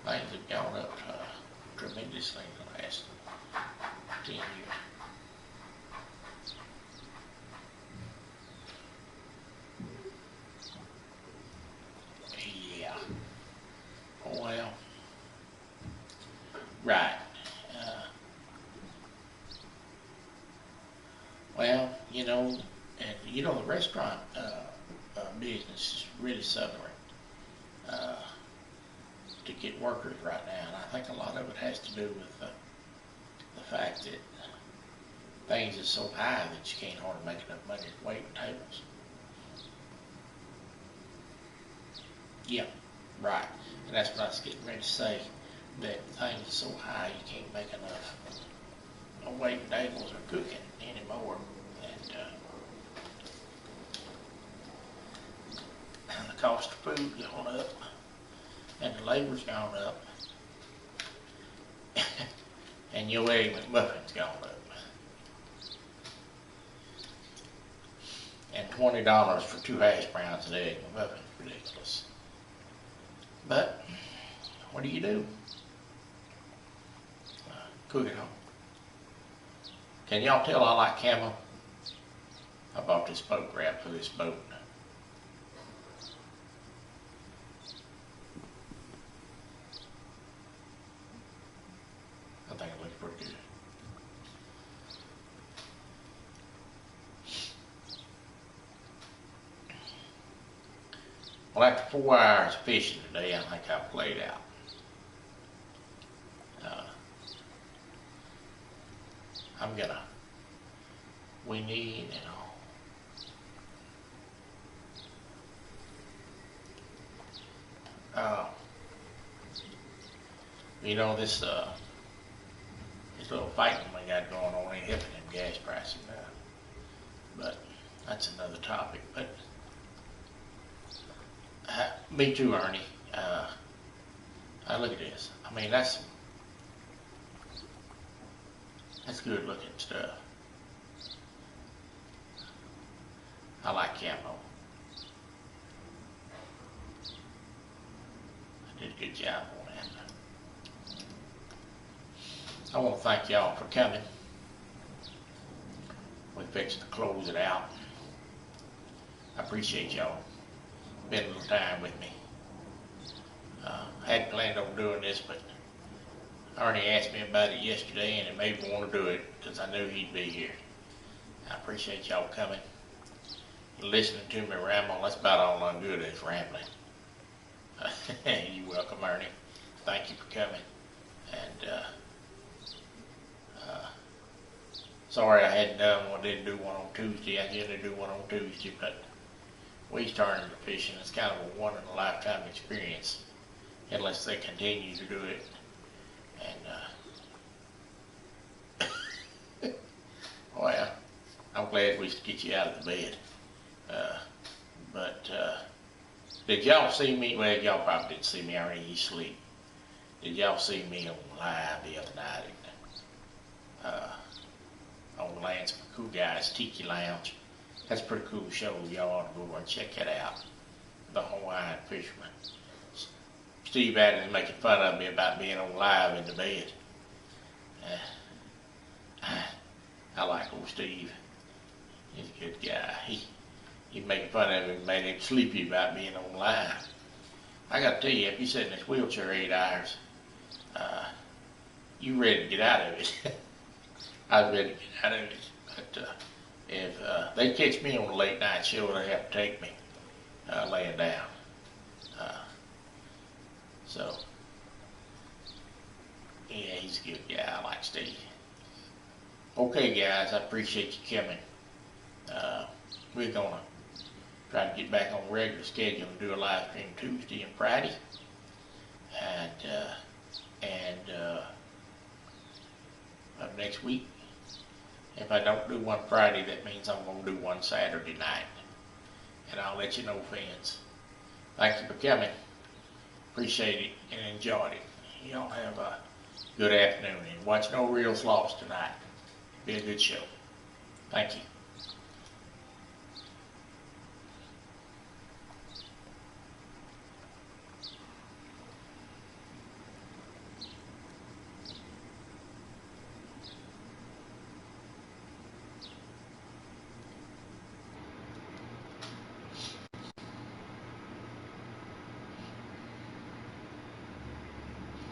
things have gone up tremendously in the last 10 years. Yeah. Oh well. Right. Well, the restaurant business is really suffering to get workers right now, and I think a lot of it has to do with the fact that things are so high that you can't hardly make enough money to wait tables. Yeah, right. And that's what I was getting ready to say, that things are so high you can't make enough waiting tables or cooking anymore. And the cost of food going up, and the labor's gone up, and your egg McMuffin's gone up. And $20 for 2 hash browns and egg McMuffin's ridiculous. But what do you do? Cook at home. Can y'all tell I like camo? I bought this boat wrap for this boat. I think it looks pretty good. Well, after 4 hours of fishing today, I think I played out. We need, this little fighting we got going on ain't helping them gas prices now. But that's another topic. But me too, Ernie. Look at this. I mean, that's good looking stuff. I like camo. I did a good job on that. I want to thank y'all for coming. We're fixing to close it out. I appreciate y'all spending a little time with me. I hadn't planned on doing this, but Ernie asked me about it yesterday, and it made me want to do it because I knew he'd be here. I appreciate y'all coming, listening to me ramble. That's about all I'm good at, is rambling. You're welcome, Ernie. Thank you for coming. And sorry I hadn't done one. Didn't do one on Tuesday. I generally do one on Tuesday, but we started fishing. It's kind of a one-in-a-lifetime experience, unless they continue to do it. And well, I'm glad we get you out of the bed. But did y'all see me? Well, y'all probably didn't see me. I already sleep. Did y'all see me on live the other night on Lance Cool Guys Tiki Lounge? That's a pretty cool show. Y'all ought to go over and check that out. The Hawaiian Fisherman. Steve Adams making fun of me about being on live in the bed. I like old Steve. He's a good guy. He's making fun of him and made him sleepy about being on live. I got to tell you, if you sit in this wheelchair 8 hours, you ready to get out of it. I was ready to get out of it. But if they catch me on a late night show, they have to take me laying down. So, yeah, he's a good guy. I like Steve. Okay, guys, I appreciate you coming. We're gonna try to get back on the regular schedule and do a live stream Tuesday and Friday. And of next week. If I don't do one Friday, that means I'm going to do one Saturday night. And I'll let you know, fans. Thank you for coming. Appreciate it and enjoyed it. Y'all have a good afternoon. And watch No Reels Lost tonight. Be a good show. Thank you.